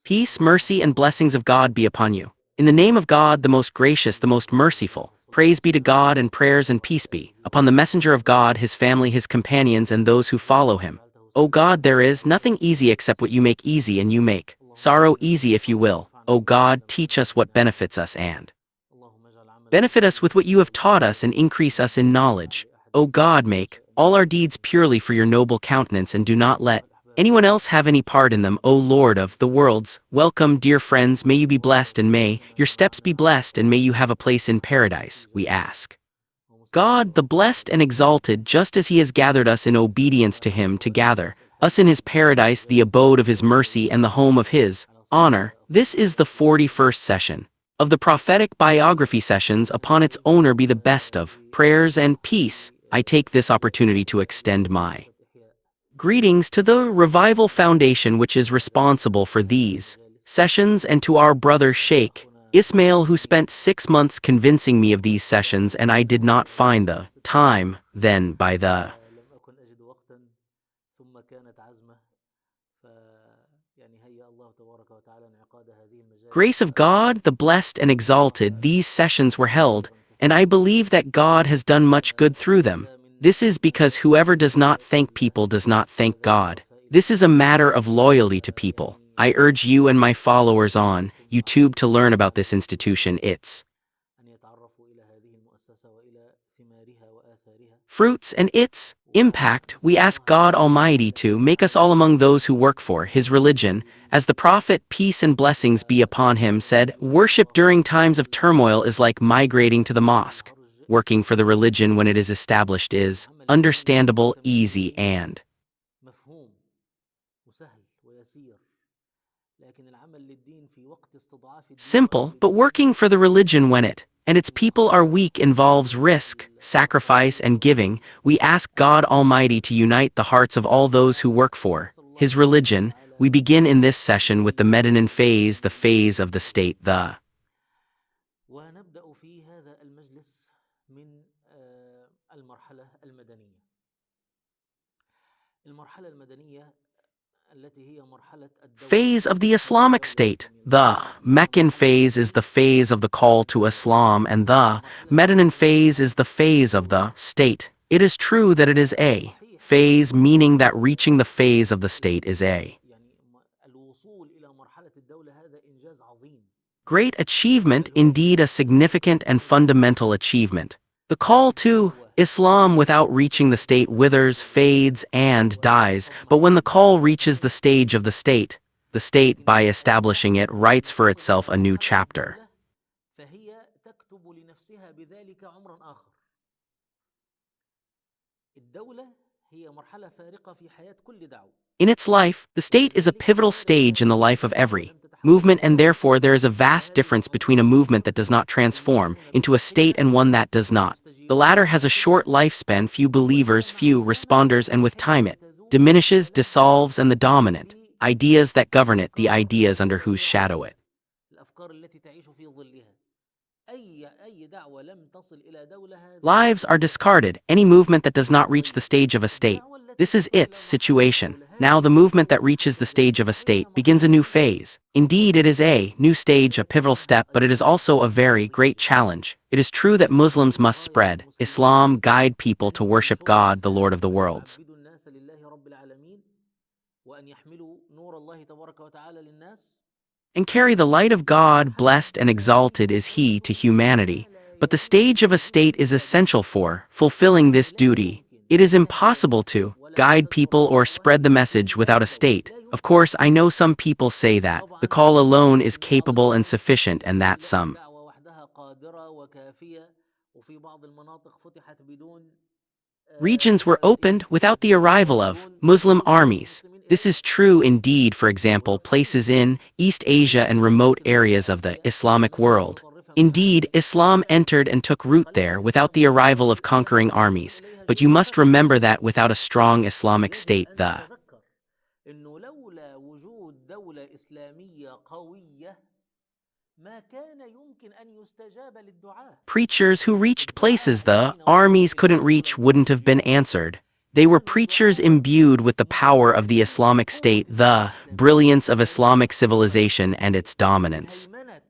Peace, mercy, and blessings of God be upon you. In the name of God, the most gracious, the most merciful, praise be to God and prayers and peace be upon the messenger of God, his family, his companions, and those who follow him. O God, there is nothing easy except what you make easy, and you make sorrow easy if you will. O God, teach us what benefits us and benefit us with what you have taught us and increase us in knowledge. O God, make all our deeds purely for your noble countenance and do not let anyone else have any part in them. O Lord of the worlds, welcome, dear friends, may you be blessed and may your steps be blessed and may you have a place in paradise, we ask. God, the blessed and exalted, just as he has gathered us in obedience to him to gather us in his paradise, the abode of his mercy and the home of his honor. This is the 41st session of the prophetic biography sessions. Upon its owner be the best of prayers and peace. I take this opportunity to extend my greetings to the Revival Foundation, which is responsible for these sessions, and to our brother Sheikh Ismail, who spent 6 months convincing me of these sessions, and I did not find the time then. By the grace of God, the blessed and exalted, these sessions were held, and I believe that God has done much good through them. This is because whoever does not thank people does not thank God. This is a matter of loyalty to people. I urge you and my followers on YouTube to learn about this institution, its fruits and its impact. We ask God Almighty to make us all among those who work for his religion. As the Prophet, peace and blessings be upon him, said, worship during times of turmoil is like migrating to the mosque. Working for the religion when it is established is understandable, easy, and simple, but working for the religion when it and its people are weak involves risk, sacrifice, and giving. We ask God Almighty to unite the hearts of all those who work for his religion. We begin in this session with the Medinan phase, the phase of the state, the phase of the Islamic state. The Meccan phase is the phase of the call to Islam, and the Medinan phase is the phase of the state. It is true that it is a phase, meaning that reaching the phase of the state is a great achievement, indeed a significant and fundamental achievement. The call to Islam without reaching the state withers, fades, and dies, but when the call reaches the stage of the state, by establishing it, writes for itself a new chapter. In its life, the state is a pivotal stage in the life of every movement, and therefore there is a vast difference between a movement that does not transform into a state and one that does not. The latter has a short lifespan, few believers, few responders, and with time it diminishes, dissolves, and the dominant ideas that govern it, the ideas under whose shadow it lives, are discarded. Any movement that does not reach the stage of a state, this is its situation. Now the movement that reaches the stage of a state begins a new phase. Indeed, it is a new stage, a pivotal step, but it is also a very great challenge. It is true that Muslims must spread Islam, guide people to worship God, the Lord of the worlds, and carry the light of God. Blessed and exalted is he to humanity. But the stage of a state is essential for fulfilling this duty. It is impossible to guide people or spread the message without a state. Of course, I know some people say that the call alone is capable and sufficient, and that some regions were opened without the arrival of Muslim armies. This is true indeed. For example, places in East Asia and remote areas of the Islamic world. Indeed, Islam entered and took root there without the arrival of conquering armies, but you must remember that without a strong Islamic state, the preachers who reached places the armies couldn't reach wouldn't have been answered. They were preachers imbued with the power of the Islamic State, the brilliance of Islamic civilization and its dominance. هيمنة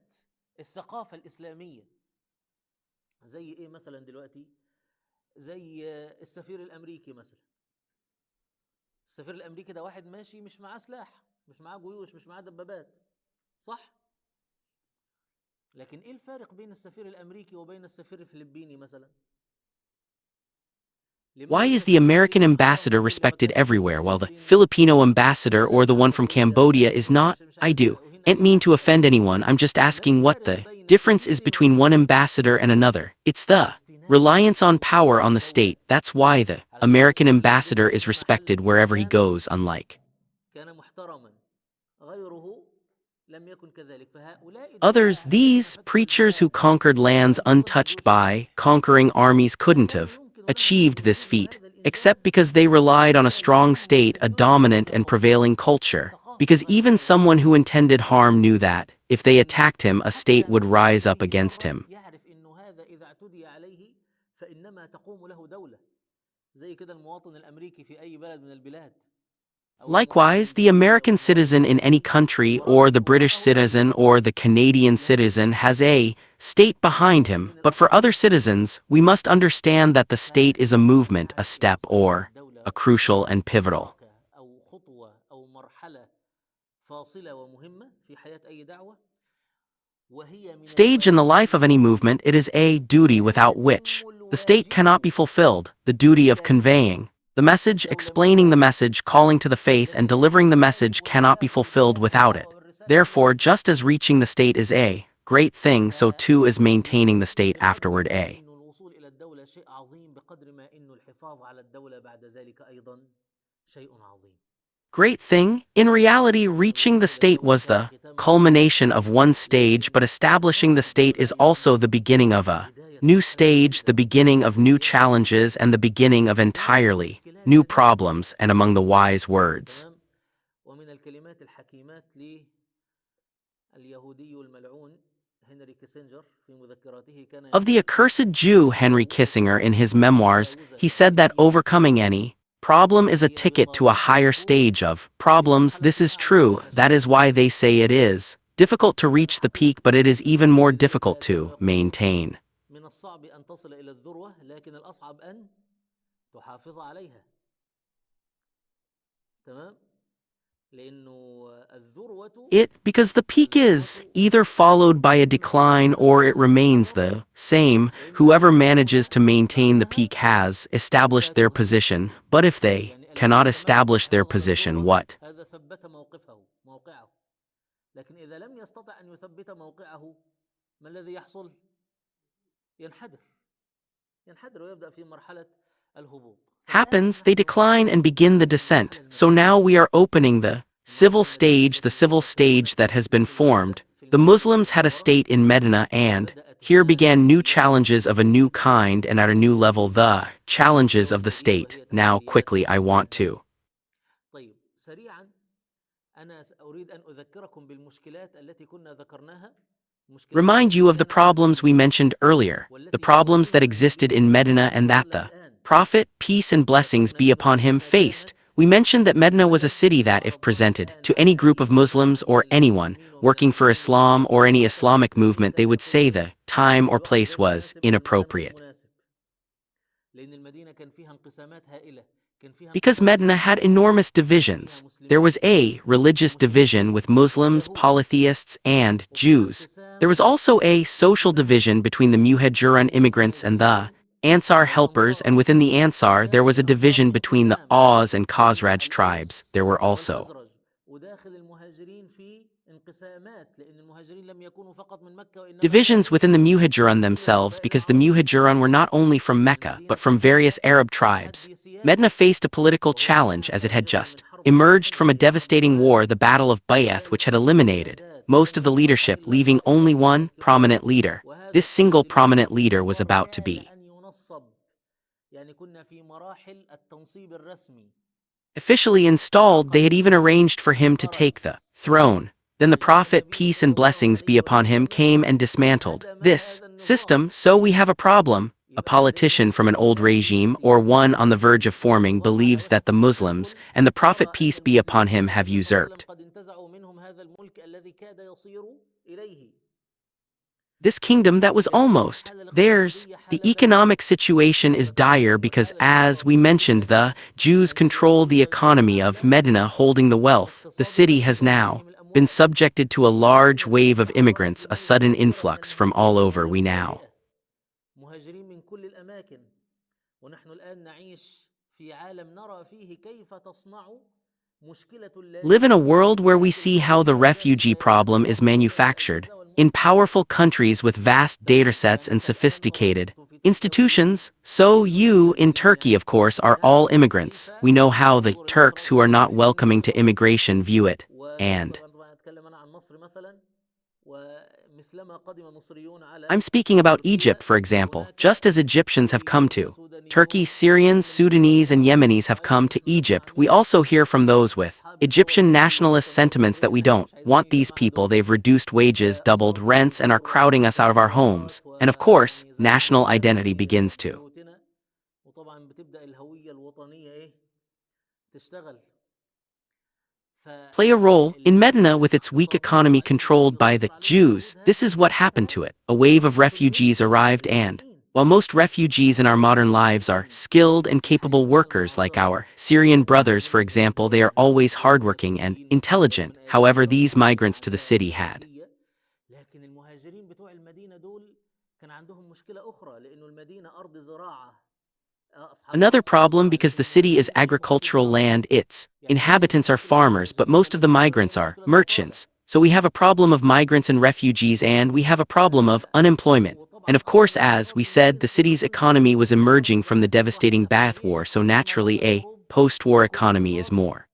الثقافة الإسلامية. زي إيه مثلا دلوقتي؟ زي السفير الأمريكي مثلا. السفير الأمريكي ده واحد ماشي مش معاه سلاح، مش معاه جيوش، مش معاه دبابات، صح؟ لكن إيه الفارق بين السفير الأمريكي وبين السفير الفلبيني مثلا؟ Why is the American ambassador respected everywhere while the Filipino ambassador or the one from Cambodia is not? I ain't mean to offend anyone, I'm just asking what the difference is between one ambassador and another. It's the reliance on power on the state, that's why the American ambassador is respected wherever he goes, unlike others. These preachers who conquered lands untouched by conquering armies couldn't have achieved this feat, except because they relied on a strong state, a dominant and prevailing culture, because even someone who intended harm knew that, if they attacked him, a state would rise up against him. Likewise, the American citizen in any country, or the British citizen or the Canadian citizen, has a state behind him, but for other citizens, we must understand that the state is a movement, a step, or a crucial and pivotal stage in the life of any movement. It is a duty without which the state cannot be fulfilled, the duty of conveying the message, explaining the message, calling to the faith, and delivering the message cannot be fulfilled without it. Therefore, just as reaching the state is a great thing, so too is maintaining the state afterward a great thing. In reality, reaching the state was the culmination of one stage, but establishing the state is also the beginning of a new stage, the beginning of new challenges, and the beginning of entirely new problems. And among the wise words of the accursed Jew Henry Kissinger in his memoirs, he said that overcoming any problem is a ticket to a higher stage of problems. This is true. That is why they say it is difficult to reach the peak, but it is even more difficult to maintain. Because the peak is either followed by a decline or it remains the same. Whoever manages to maintain the peak has established their position, but if they cannot establish their position, what? Happens, they decline and begin the descent. So now we are opening the civil stage that has been formed. The Muslims had a state in Medina, and here began new challenges of a new kind and at a new level, the challenges of the state. Now quickly I want to remind you of the problems we mentioned earlier, the problems that existed in Medina and that the Prophet, peace and blessings be upon him, faced. We mentioned that Medina was a city that, if presented to any group of Muslims or anyone working for Islam or any Islamic movement, they would say the time or place was inappropriate. Because Medina had enormous divisions. There was a religious division with Muslims, polytheists, and Jews. There was also a social division between the Muhajirun immigrants and the Ansar helpers, and within the Ansar there was a division between the Aus and Khazraj tribes. There were also divisions within the Muhajirun themselves, because the Muhajirun were not only from Mecca but from various Arab tribes. Medina faced a political challenge as it had just emerged from a devastating war, the Battle of Bay'ath, which had eliminated most of the leadership, leaving only one prominent leader. This single prominent leader was about to be officially installed. They had even arranged for him to take the throne. Then the Prophet, peace and blessings be upon him, came and dismantled this system. So we have a problem. a politician from an old regime or one on the verge of forming believes that the Muslims and the Prophet peace be upon him have usurped this kingdom that was almost theirs. The economic situation is dire because, as we mentioned, the Jews control the economy of Medina, holding the wealth. The city has now been subjected to a large wave of immigrants, a sudden influx from all over. We now مهاجرين من كل الأماكن ونحن الآن نعيش في عالم نرى فيه كيف تصنع مشكلة live in a اللاجئين world where we والسياح see how the refugee problem is manufactured in powerful countries with vast datasets and sophisticated institutions. So you, in Turkey, of course, are all immigrants. We know how the Turks who are not welcoming to immigration view it. And I'm speaking about Egypt, for example. Just as Egyptians have come to Turkey, Syrians, Sudanese, and Yemenis have come to Egypt, we also hear from those with Egyptian nationalist sentiments that we don't want these people. They've reduced wages, doubled rents, and are crowding us out of our homes. And of course, national identity begins to play a role in Medina with its weak economy controlled by the Jews. This is what happened to it. A wave of refugees arrived, and while most refugees in our modern lives are skilled and capable workers like our Syrian brothers, for example, they are always hardworking and intelligent. However, these migrants to the city had another problem because the city is agricultural land. Its inhabitants are farmers, but most of the migrants are merchants. So we have a problem of migrants and refugees, and we have a problem of unemployment. And of course, as we said, the city's economy was emerging from the devastating Bath War, so naturally a post-war economy is more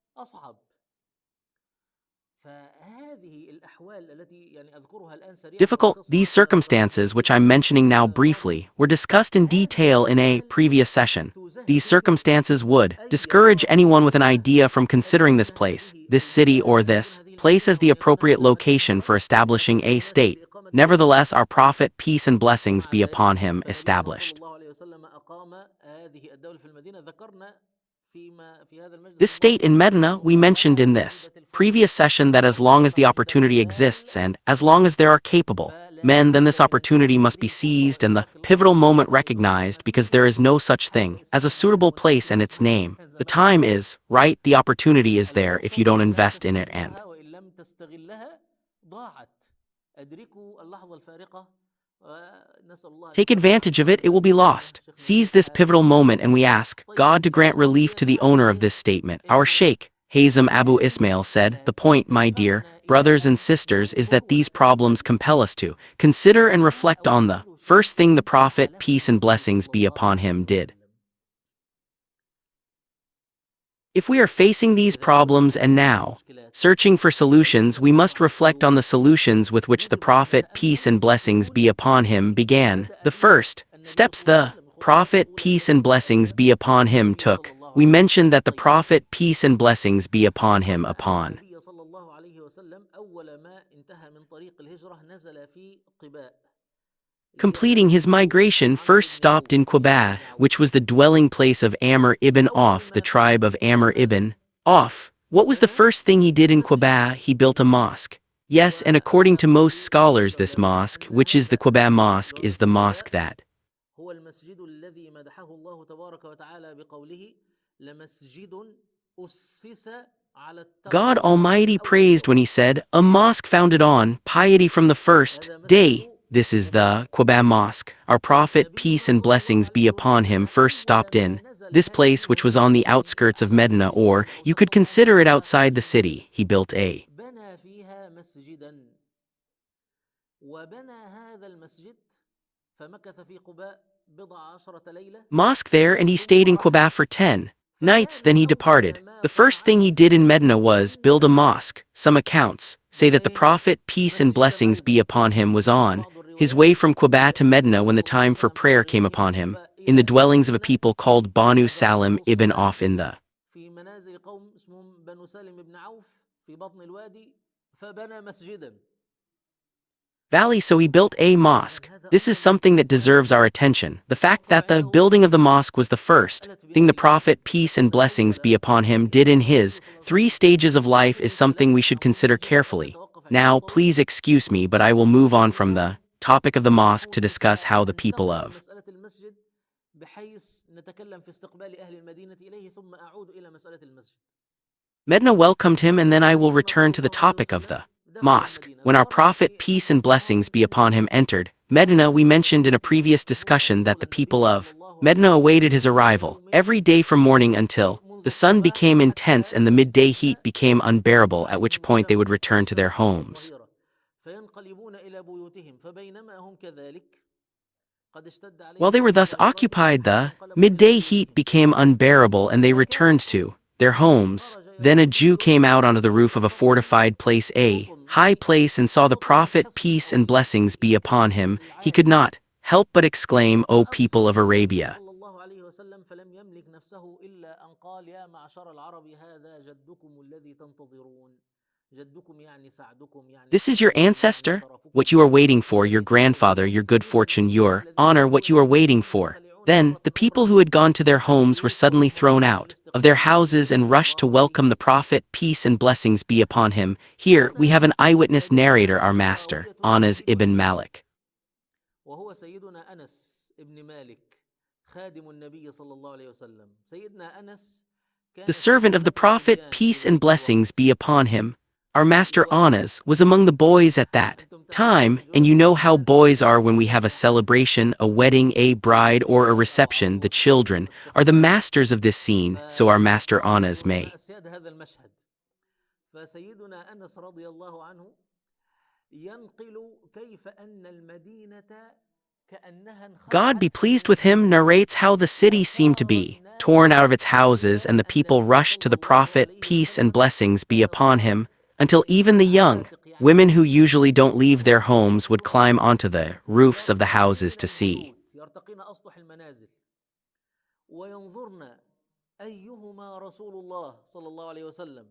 difficult. These circumstances, which I'm mentioning now briefly, were discussed in detail in a previous session. These circumstances would discourage anyone with an idea from considering this place, this city, or this place as the appropriate location for establishing a state. Nevertheless, our Prophet, peace and blessings be upon him, established this state in Medina. We mentioned in this previous session that as long as the opportunity exists and as long as there are capable men, then this opportunity must be seized and the pivotal moment recognized, because there is no such thing as a suitable place and its name. The time is right, the opportunity is there if you don't invest in it and take advantage of it, it will be lost. Seize this pivotal moment, and we ask God to grant relief to the owner of this statement. Our Sheikh, Hazem Abu Ismail, said, "The point, my dear brothers and sisters, is that these problems compel us to consider and reflect on the first thing the Prophet, peace and blessings be upon him, did. If we are facing these problems and now searching for solutions, we must reflect on the solutions with which the Prophet, peace and blessings be upon him, began. The first steps the Prophet, peace and blessings be upon him, took. We mentioned that the Prophet, peace and blessings be upon him, upon completing his migration, first stopped in Quba, which was the dwelling place of Amr ibn Auf, the tribe of Amr ibn Auf. What was the first thing he did in Quba? He built a mosque. Yes, and according to most scholars, this mosque, which is the Quba mosque, is the mosque that God Almighty praised when he said, "A mosque founded on piety from the first day." This is the Quba Mosque. Our Prophet, peace and blessings be upon him, first stopped in this place, which was on the outskirts of Medina, or you could consider it outside the city. He built a mosque there, and he stayed in Quba for 10 nights, then he departed. The first thing he did in Medina was build a mosque. Some accounts say that the Prophet, peace and blessings be upon him, was on his way from Quba to Medina when the time for prayer came upon him, in the dwellings of a people called Banu Salim ibn Auf in the valley, so he built a mosque. This is something that deserves our attention. The fact that the building of the mosque was the first thing the Prophet, peace and blessings be upon him, did in his 3 stages of life is something we should consider carefully. Now, please excuse me, but I will move on from the topic of the mosque to discuss how the people of بحيث نتكلم في استقبال أهل المدينة إليه ثم أعود إلى مسألة المسجد. Medina welcomed him, and then I will return to the topic of the mosque. When our Prophet, peace and blessings be upon him, entered Medina, we mentioned in a previous discussion that the people of Medina awaited his arrival every day from morning until the sun became intense and the midday heat became unbearable, at which point they would return to their homes. فينقلبون إلى بيوتهم فبينما هم كذلك قد اشتد While they عليهم were thus occupied, the midday heat became unbearable and they returned to their homes. Then a Jew came out onto the roof of a fortified place, a high place, and saw the Prophet, peace and blessings be upon him. He could not help but exclaim, O people of Arabia! صلى الله عليه وسلم فلم يملك نفسه إلا أن قال يا معشر العرب هذا جدكم الذي تنتظرون. جدكم يعني سعدكم يعني This is your سعدكم يعني ancestor, شرفكم what you are waiting for, your grandfather, your good fortune, your honor, what you are waiting for. Then, the people who had gone to their homes were suddenly thrown out of their houses and rushed to welcome the Prophet, peace and blessings be upon him. Here, we have an eyewitness narrator, our master, Anas ibn Malik. وهو سيدنا أنس ابن مالك خادم النبي صلى الله عليه وسلم. سيدنا أنس The servant of the Prophet, peace and blessings be upon him, our master Anas, was among the boys at that time, and you know how boys are when we have a celebration, a wedding, a bride, or a reception. The children are the masters of this scene, so our master Anas may. أسياد هذا المشهد. فسيدنا أنس رضي الله عنه ينقل كيف أن المدينة كأنها God be pleased with him, narrates how the city seemed to be torn out of its houses and the people rushed to the Prophet, peace and blessings be upon him, until even the young women who usually don't leave their homes would climb onto the roofs of the houses to see يرتقين أسطح المنازل وينظرن أيهما رسول الله صلى الله عليه وسلم.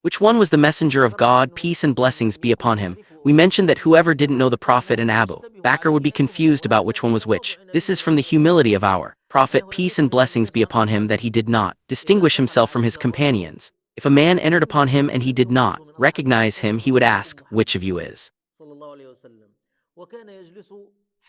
which one was the messenger of God, peace and blessings be upon him. We mentioned that whoever didn't know the Prophet and Abu Bakr would be confused about which one was which. This is from the humility of our Prophet, peace and blessings be upon him, that he did not distinguish himself from his companions. If a man entered upon him and he did not recognize him, he would ask, which of you is صلى الله عليه وسلم. وكان يجلس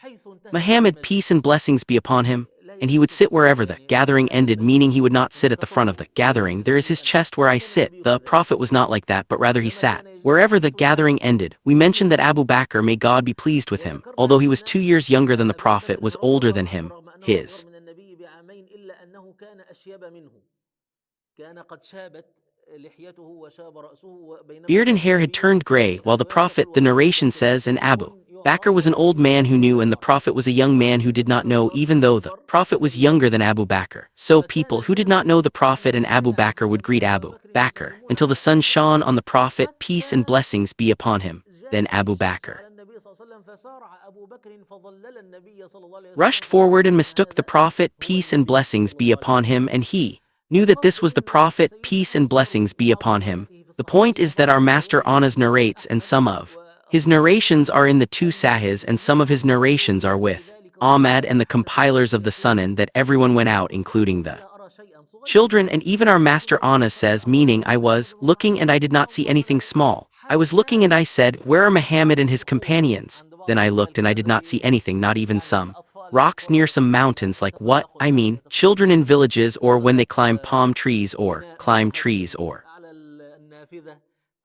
حيث انتهى Muhammad, peace and blessings be upon him? And he would sit wherever the gathering ended, meaning he would not sit at the front of the gathering. There is his chest where I sit. The Prophet was not like that, but rather he sat wherever the gathering ended. We mentioned that Abu Bakr, may God be pleased with him, although he was 2 years younger than the Prophet, was older than him. His من النبي بعامين إلا أنه كان أشيب منه. كان قد شابت لحيته وشاب رأسه وبينما beard and hair had turned gray, while the Prophet, the narration says, and Abu Bakr was an old man who knew, and the Prophet was a young man who did not know, even though the Prophet was younger than Abu Bakr. So people who did not know the Prophet and Abu Bakr would greet Abu Bakr until the sun shone on the Prophet, peace and blessings be upon him. Then Abu Bakr على النبي صلى الله عليه وسلم فسارع أبو بكر فظلل النبي صلى الله عليه وسلم rushed forward and mistook the Prophet, peace and blessings be upon him, and he knew that this was the Prophet, peace and blessings be upon him. The point is that our master Anas narrates, and some of his narrations are in the 2 Sahihs, and some of his narrations are with Ahmad and the compilers of the Sunnah, that everyone went out, including the أرى شيئا صغيرا. children, and even our master Anas says, meaning, I was looking and I did not see anything small. I was looking and I said, where are Muhammad and his companions? Then I looked and I did not see anything, not even some rocks near some mountains. Like what? I mean, children in villages, or when they climb palm trees, or climb trees, or على النافذة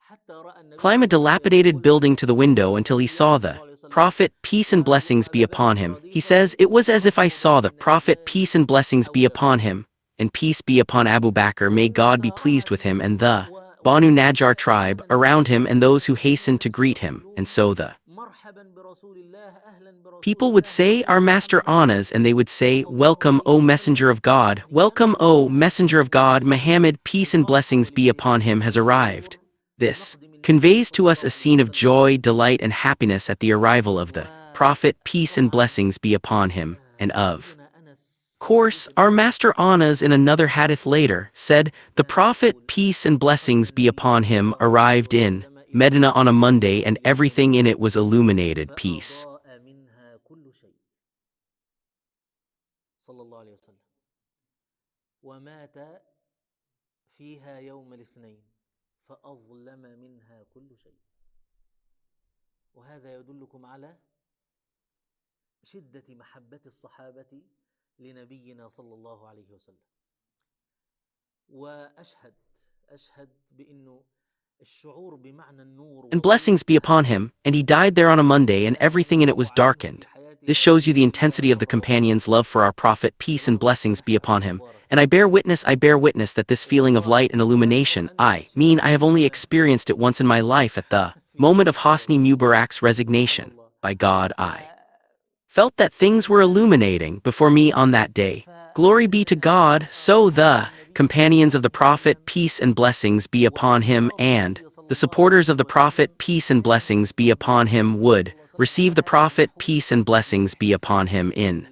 حتى رأى النبي climb a dilapidated building to the window until he saw the Prophet, peace and blessings be upon him. He says, it was as if I saw the Prophet, peace and blessings be upon him, and peace be upon Abu Bakr, may God be pleased with him, and the Banu Najjar tribe around him, and those who hastened to greet him. And so the مرحبا برسول الله أهلا برسول people would say, our master Anas, and they would say, welcome, O messenger of God, welcome, O messenger of God, Muhammad, peace and blessings be upon him, has arrived. This conveys to us a scene of joy, delight, and happiness at the arrival of the Prophet, peace and blessings be upon him, and of course, our master Anas in another hadith later said, the Prophet, peace and blessings be upon him, arrived in Medina on a Monday and everything in it was illuminated, peace. فأضاء منها كل شيء صلى الله عليه وسلم ومات فيها يوم الاثنين فأظلم منها كل شيء. وهذا يدلكم على شدة محبة الصحابة لنبينا صلى الله عليه وسلم. وأشهد بأنه الشعور بمعنى النور And blessings be upon him, and he died there on a Monday and everything in it was darkened. This shows you the intensity of the companions' love for our Prophet, peace and blessings be upon him. And I bear witness that this feeling of light and illumination, I have only experienced it once in my life at the moment of Hosni Mubarak's resignation. By God, I felt that things were illuminating before me on that day. Glory be to God. So the companions of the Prophet, peace and blessings be upon him, and the supporters of the Prophet, peace and blessings be upon him, would receive the Prophet, peace and blessings be upon him, in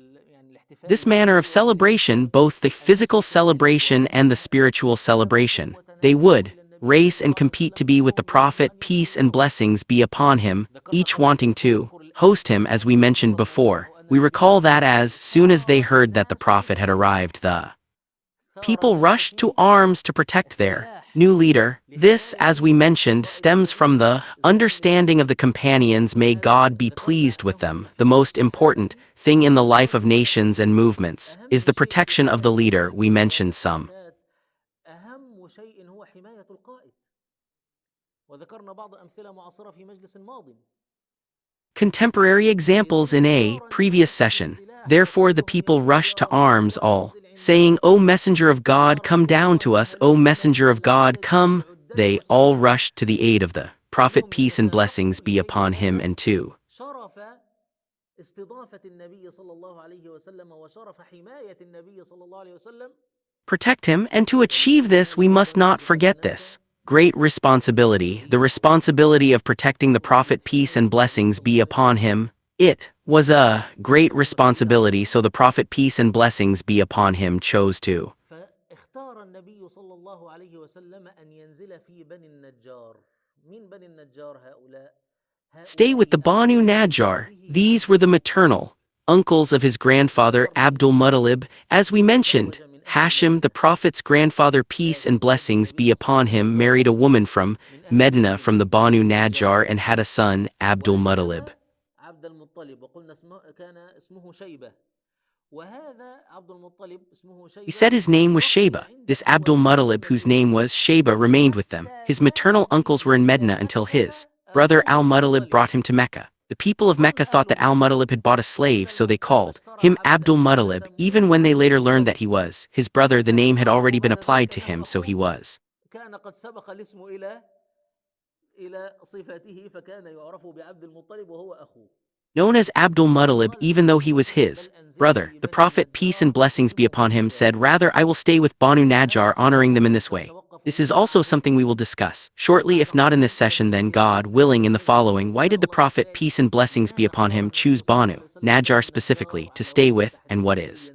this manner of celebration, both the physical celebration and the spiritual celebration. They would race and compete to be with the Prophet, peace and blessings be upon him, each wanting to host him. As we mentioned before, we recall that as soon as they heard that the Prophet had arrived, the people rushed to arms to protect their new leader. This, as we mentioned, stems from the understanding of the companions. May God be pleased with them. The most important thing in the life of nations and movements is the protection of the leader. We mentioned some أهم شيء هو حماية القائد وذكرنا بعض أمثلة معاصرة في مجلس ماضٍ. contemporary examples in a previous session. Therefore the people rushed to arms, all saying, O Messenger of God, come down to us, O Messenger of God, come. They all rushed to the aid of the Prophet, peace and blessings be upon him, and to شرف استضافة النبي صلى الله عليه وسلم وشرف حماية النبي صلى الله عليه وسلم. protect him, and to achieve this we must not forget this great responsibility, the responsibility of protecting the Prophet, peace and blessings be upon him. It was a great responsibility, so the Prophet, peace and blessings be upon him, chose to فاختار النبي صلى الله عليه وسلم أن ينزل في بني النجار. من بني النجار هؤلاء؟ stay with the Banu Najjar. These were the maternal uncles of his grandfather Abdul Muttalib. As we mentioned, Hashim, the Prophet's grandfather, peace and blessings be upon him, married a woman from Medina from the Banu Najjar and had a son, Abdul Muttalib. عبد المطلب وقلنا كان اسمه شيبة. وهذا عبد المطلب اسمه شيبة. He said his name was Sheba. This Abdul Muttalib, whose name was Sheba, remained with them. His maternal uncles were in Medina until his brother Al-Muttalib brought him to Mecca. The people of Mecca thought that Al-Muttalib had bought a slave, so they called him Abdul Muttalib. Even when they later learned that he was his brother, the name had already been applied to him, so he was كان قد سبق الاسم إلى صفاته فكان يعرف بعبد المطلب وهو أخوه. known as Abdul Muttalib, even though he was his brother. The Prophet, peace and blessings be upon him, said, rather I will stay with Banu Najjar, honoring them in this way. This is also something we will discuss shortly, if not in this session then God willing in the following. Why did the Prophet, peace and blessings be upon him, choose Banu Najjar specifically to stay with, and what is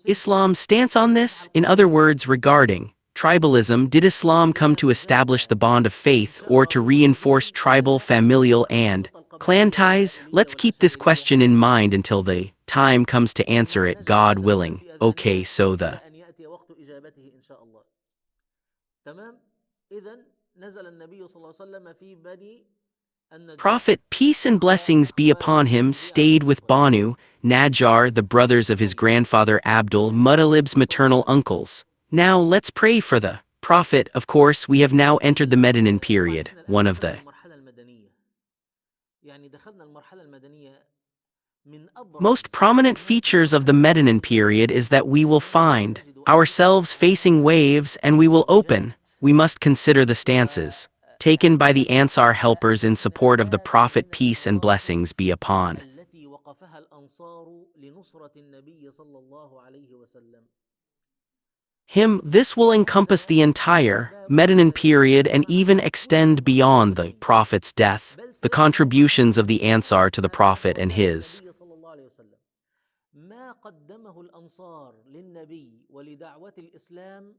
Islam's stance on this? In other words, regarding tribalism, did Islam come to establish the bond of faith or to reinforce tribal, familial, and clan ties? Let's keep this question in mind until the time comes to answer it, God willing. Okay, so the Prophet, peace and blessings be upon him, stayed with Banu Najjar, the brothers of his grandfather Abdul Muttalib's maternal uncles. Now let's pray for the Prophet. Of course, we have now entered the Medinan period, one of the most prominent features of the Medinan period is that we will find ourselves facing waves and we will open. We must consider the stances taken by the Ansar helpers in support of the Prophet, peace and blessings be upon him. This will encompass the entire Medinan period and even extend beyond the Prophet's death. The contributions of the Ansar to the Prophet and his قدمه الأنصار للنبي ولدعوة الإسلام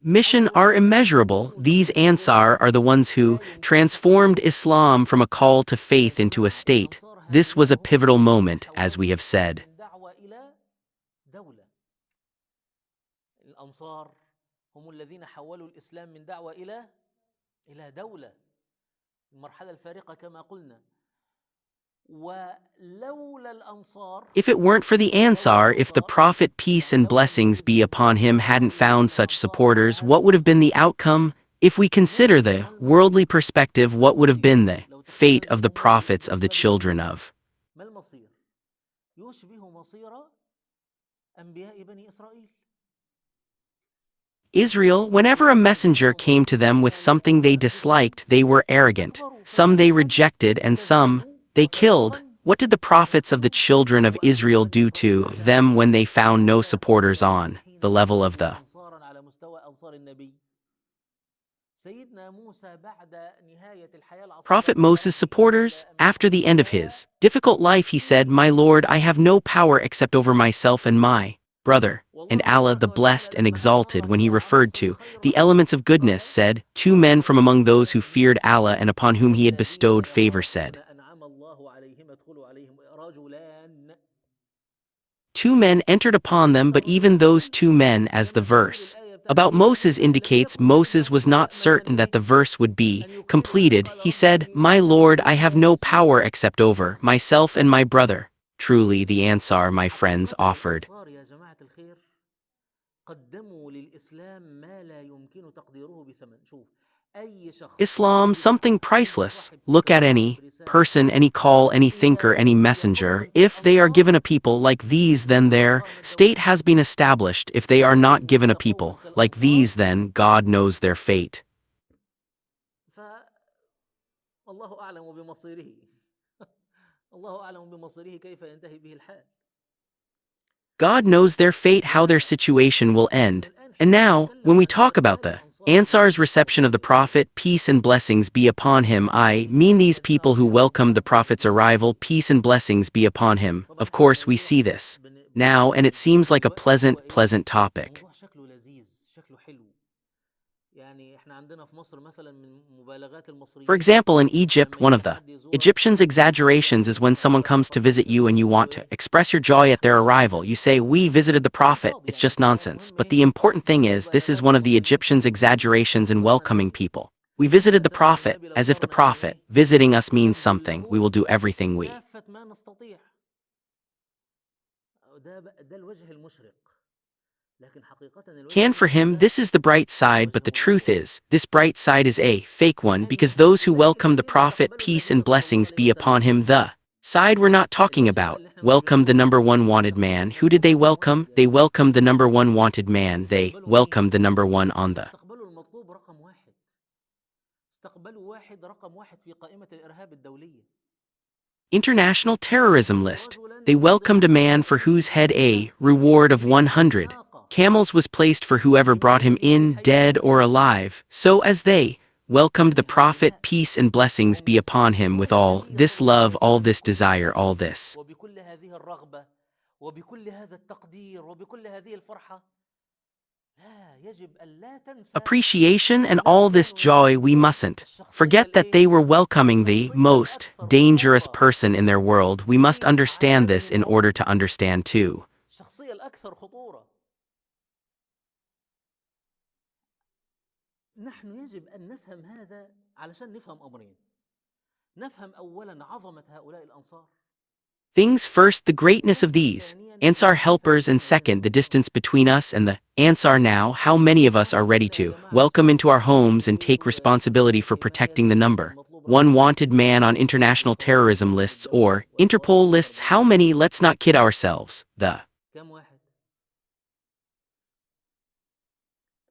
Mission are immeasurable. These Ansar are the ones who transformed Islam from a call to faith into a state. This was a pivotal moment, as we have said. من دعوة إلى دولة. الأنصار هم الذين حولوا الإسلام من دعوة إلى دولة. المرحلة الفارقة كما قلنا. ولولا الأنصار If it weren't for the Ansar, if the Prophet peace and blessings be upon him hadn't found such supporters, what would have been the outcome? If we consider the worldly perspective, what would have been the fate of the prophets of the children of ما المصير؟ يشبه مصير أنبياء بني إسرائيل. Israel? Whenever a messenger came to them with something they disliked, they were arrogant. Some they rejected and some they killed. What did the prophets of the children of Israel do to them when they found no supporters on the level of the أنصارا على مستوى أنصار النبي. سيدنا موسى بعد نهاية الحياة Prophet العصيبة Moses' supporters? After the end of his difficult life, he said, "My Lord, I have no power except over myself and my brother." And Allah, the blessed and exalted, when he referred to the elements of goodness, said, "Two men from among those who feared Allah and upon whom he had bestowed favor said." أنعم الله عليهم ادخلوا عليهم رجلان. Two men entered upon them, but even those two men, as the verse about Moses indicates, Moses was not certain that the verse would be completed. He said, "My Lord, I have no power except over myself and my brother." Truly, the Ansar, my friends, offered الأنصار يا جماعة الخير قدموا للإسلام ما لا يمكن تقديره بثمن. شوف أي شخص Islam something priceless. Look at any person, any call, any thinker, any messenger. If they are given a people like these, then their state has been established. If they are not given a people like these, then God knows their fate. فالله أعلم بمصيره. الله أعلم بمصيره كيف ينتهي به الحال. God knows their fate, how their situation will end. And now, when we talk about the Ansar's reception of the Prophet, peace and blessings be upon him, I mean these people who welcomed the Prophet's arrival, peace and blessings be upon him. Of course, we see this now, and it seems like a pleasant topic. الموضوع شكله لذيذ، شكله حلو. يعني احنا عندنا في مصر مثلا من مبالغات For المصريين example, in Egypt, لما one يجي of the حد يزورك Egyptians' exaggerations is when someone comes to visit you and you want to express your joy at their arrival. You say, "We visited the Prophet." It's just nonsense. But the important thing is, this is one of the Egyptians' exaggerations in welcoming people. We visited the Prophet, as if the Prophet visiting us means something. We will do everything we كافة ما نستطيع. ده الوجه المشرق. لكن حقيقة الوجه can. For him, المشرق this is the bright side, but the truth is, this bright side is a fake one, because those who welcome the Prophet, peace and blessings be upon him, the side we're not talking about, welcomed the number one wanted man. Who did they welcome? They welcomed the number one wanted man. They welcomed the number one on the استقبلوا المطلوب رقم واحد. استقبلوا واحد رقم واحد في قائمة الإرهاب الدولية. international terrorism list. They welcomed a man for whose head a reward of 100 camels was placed for whoever brought him in, dead or alive. So as they welcomed the Prophet, peace and blessings be upon him, with all this love, all this desire, all this وبكل هذه الرغبة وبكل هذا التقدير وبكل هذه الفرحة. لا يجب أن لا تنسى appreciation and all this joy, we mustn't forget that they were welcoming the most dangerous person in their world. We must understand this in order to understand too. الشخصية الأكثر خطورة. نحن يجب أن نفهم هذا علشان نفهم أمرين. نفهم أولا عظمة هؤلاء الأنصار. Things first, the greatness of these Ansar helpers, and second, the distance between us and the Ansar. Now, how many of us are ready to welcome into our homes and take responsibility for protecting the number one wanted man on international terrorism lists or Interpol lists? How many? Let's not kid ourselves. The كم واحد؟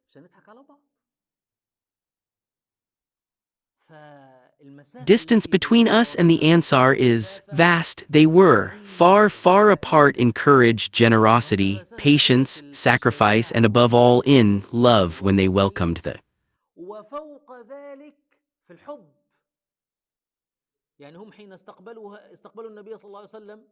مش هنضحك على بعض. distance between us and the Ansar is vast. They were far apart in courage, generosity, patience, sacrifice, and above all in love when they welcomed the وفوق ذلك في الحب. يعني هم حين استقبلوا النبي صلى الله عليه وسلم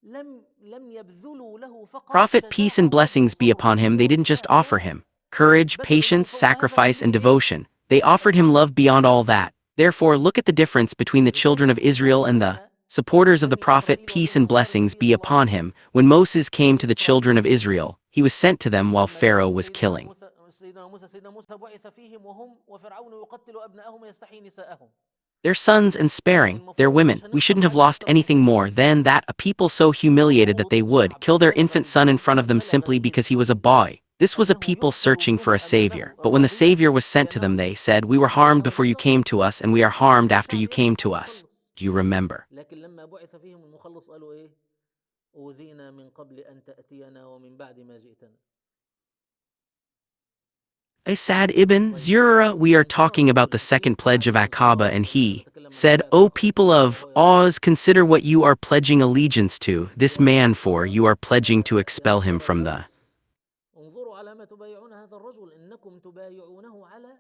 لم يبذلوا له فقط Prophet, peace شجاعة and blessings be وصبر upon him, they didn't just offer وكفاح، him courage, بذلوا له patience, فوق هذا sacrifice, and كله إيه؟ devotion. They offered him love beyond all that. Therefore, look at the difference between the children لذلك of في Israel فرق and the بين supporters of the بني prophet, إسرائيل peace and وبين خارج blessings النبي be صلى الله عليه upon وسلم. him. When Moses came بني to the children of إسرائيل Israel, he was sent to them while لما Pharaoh جاءهم was killing. سيدنا موسى بعث فيهم وفرعون يقتل أبناءهم ويستحيي نساءهم. Their sons and يعني sparing their المفروض women. مش We هنخسر shouldn't have حاجة lost أكتر من anything كده. more than that, a people so humiliated that وصمود they would الشعب kill their بلغ infant son in front of them بلغ simply به because he was a الحيل boy. This was a أنه people يقتل searching for a ابنها savior. أمامه But when the الرضيع savior was sent to them, بينه they said, "We were harmed وأمه before you البكر. came to us, and we are harmed كل after شعب you came يبحث to عن us." مخلص، Do you remember? لكن لما بعث فيهم المخلص قالوا إيه؟ أوذينا من قبل أن تأتينا ومن بعد ما جئتنا. Asad ibn طيب Zurara, we are أنصار talking about the المشركين second pledge of Aqaba, and أنا he بتكلم عن said, الآية "O الأخرى people استجاب of له يا رب. Oz, consider what you are pledging allegiance to. This man, for وأنصار you are pledging to يا expel him معشر from the..." الأوس انظروا على ما تبايعون هذا الرجل، إنكم تبايعونه على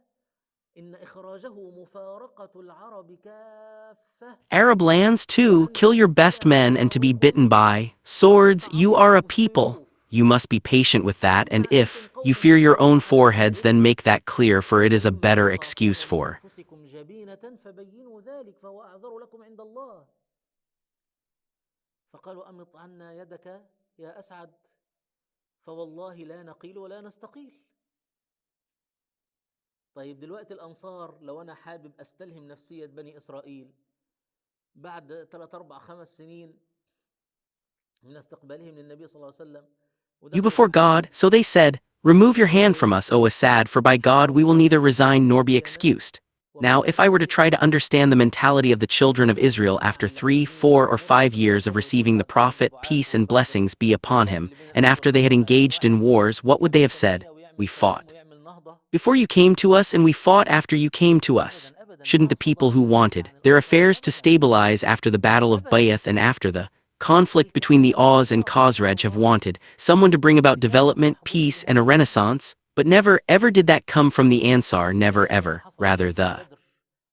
إن إخراجه مفارقة العرب كافة Arab lands too, وأن kill your best تأتيه men and to be حربكم bitten by swords. You are وتتعرض a people. السيوف. You must be patient with that, and إنما أنتم if you قوم fear your own مسرعون في foreheads, ذلك، then make that clear, for it is a وإما better تخافون excuse من for. أنفسكم جبينة فبينوا ذلك فهو أعذر لكم عند الله. فقالوا أمط عنا يدك يا أسعد فوالله لا نقيل ولا نستقيل. طيب دلوقتي الأنصار لو أنا حابب أستلهم نفسية بني إسرائيل بعد 3 4 5 سنين من استقبالهم للنبي صلى الله عليه وسلم You ودخلوا في before God, الحرب، so they said, "Remove your قالوا hand from إيه؟ us, O Assad, for by God we will أرضينا neither resign بالله nor be ولينا excused." Now, if I وقرة were to try to عين understand the mentality of the children of Israel وأرضينا after عن 3, الذين 4, or ظلموا 5 years of وسوف receiving the يرضيك أقرب prophet, البعاث peace and وبعد blessings be upon الخلاف him, اللي بين and النبي after they had والصحابة إن engaged in واحد wars, what would they have يعمل said? تنمية "We ويعمل كلام fought ويعمل نهضة. before you came to us, and we fought after you came to us." أبدا أبدا Shouldn't the العصبة people who الجماعية wanted عن their الأنصار affairs to أبدا stabilize after the Battle of أبدا Bayith and after the conflict تلك between the حدود Oz and الله شرعها Khazraj have الله wanted someone to bring about رجال development, صاحبوا peace, and a بجهادهم. renaissance? But never, ever did that come from the Ansar, never, لذلك لما ever. حصل Rather, موقف the بدر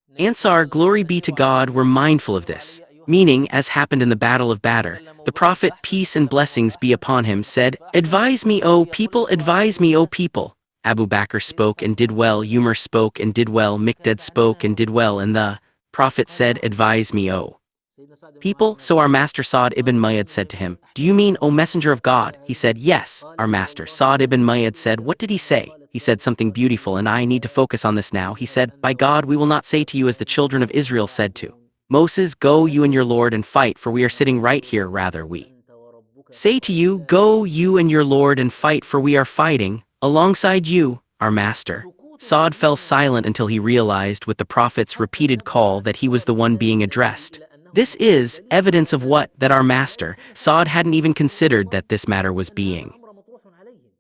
النبي صلى الله Ansar, عليه وسلم glory قال be to أشيروا God, علي were أيها mindful الناس، of أشيروا this. علي أيها Meaning, الناس. as happened in the Battle of Badr, تكلموا the بهم Prophet, فأحسن peace and تكلموا blessings be فأحسن upon him, تكلموا said, فأحسن. "Advise me, O النبي يقول people, أشيروا علي advise أيها me, O الناس. people." Abu Bakr سيدنا spoke سعد and بن did معاذ well, سكت Umar spoke and did well, وكان Mikdad spoke and دعناه did well, and the Prophet قال said, له "Advise me, O سيدنا سعد بن معاذ people." بن So our وقاص master Sa'd ibn قال Mayyad إني said to him, "Do you أحتسب mean, O الله أن messenger of يقضي God?" He هذه. said, "Yes, قال our master." فوالله Sa'd ibn ما Mayyad نقول said, إلا "What did he مثل ما say?" قالت He said بنو something إسرائيل beautiful, and I need to لموسى focus on this now. He اذهب said, أنت "By God, we will not say وربك to you as the children of فإنهما Israel said to لاعبون. Moses, 'Go you and your ولكن Lord and fight, for we are sitting right نقول here,' لك rather اذهب we أنت وربك say to you, 'Go فقاتلا you and your Lord and fight, for we are إنا fighting alongside you, our master." سكوت Sa'd fell سيدنا silent سعد until he realized with the Prophet's حتى repeated انتبه call that he was the أصحاب one being النبي addressed. إلى أنه This محتاج is دليل evidence على of what? ذلك. That our لذلك master, سيدنا سعد Sa'd بن hadn't معاذ even يقول يا considered رسول الله that this matter was أن هذا being. الأمر مطروح عليهم.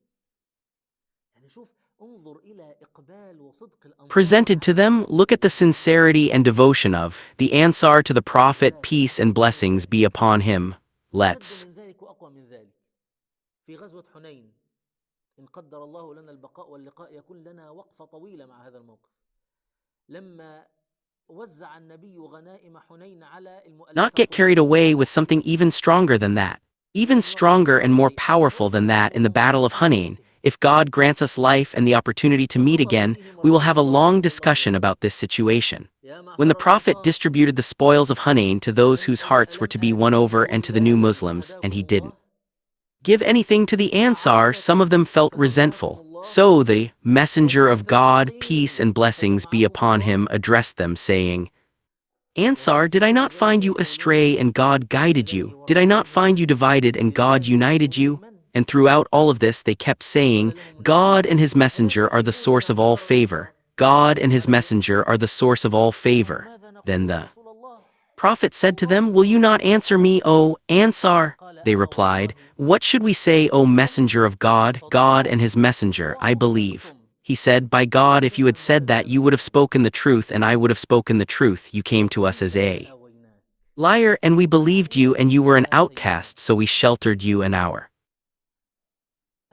يعني شوف انظر إلى إقبال وصدق الأنصار Presented to على them, look at the نبيهم. sincerity and devotion of the Ansar to the Prophet, ولكن peace and أشد من blessings be ذلك upon him. أشد Let's من ذلك وأقوى من ذلك في غزوة حنين، إن قدر الله لنا البقاء واللقاء يكون لنا وقفة طويلة مع هذا الموقف. لما وزع النبي غنائم حنين على not المؤلفة get carried away قلوبهم، with something even stronger than that, even ولم يعطي stronger and الأنصار more شيئا، powerful than that in the وزعه Battle على of Hunain. أنفسهم. If God grants us life and the opportunity to meet فخطب again, فيهم we will رسول have a الله long صلى الله عليه discussion وسلم about this situation. يا When the معشر Prophet الأنصار distributed the spoils of Hunain to those whose hearts were to be won over and to the new هؤلاء Muslims, and هداكم he الله didn't give anything to the Ansar, some of them felt فتولاكم resentful. الله So the Messenger of وبعث God, peace الفقير and blessings be فجمعهم upon الله him, addressed them, saying, "Ansar, وهم في did I not الجاهلية find you يقولون astray and God guided لله you? Did I not ورسوله find you divided and God لله united ورسوله you?" من؟ And throughout all of this they kept saying, قال لهم النبي "God and his ألا messenger are the تخبروني source يا of all معشر favor. الأنصار. God and his قالوا إيه؟ messenger are the source of all قالوا favor." ماذا نقول Then يا the رسول الله. Prophet said to them, الله "Will you not ورسوله answer me, أعلم. O Ansar?" قال They أما replied, والله "What should we say, O صدقتم messenger of God? God and his messenger, I believe." وصدقتم. He said, "By God, if you had إذا said that, you would have فهداكم spoken the truth and I would have spoken the truth. You came to us as وإنا a لآويناك liar, and we believed you, and you were an وآويناك يا سيدنا. outcast, so we sheltered you and our."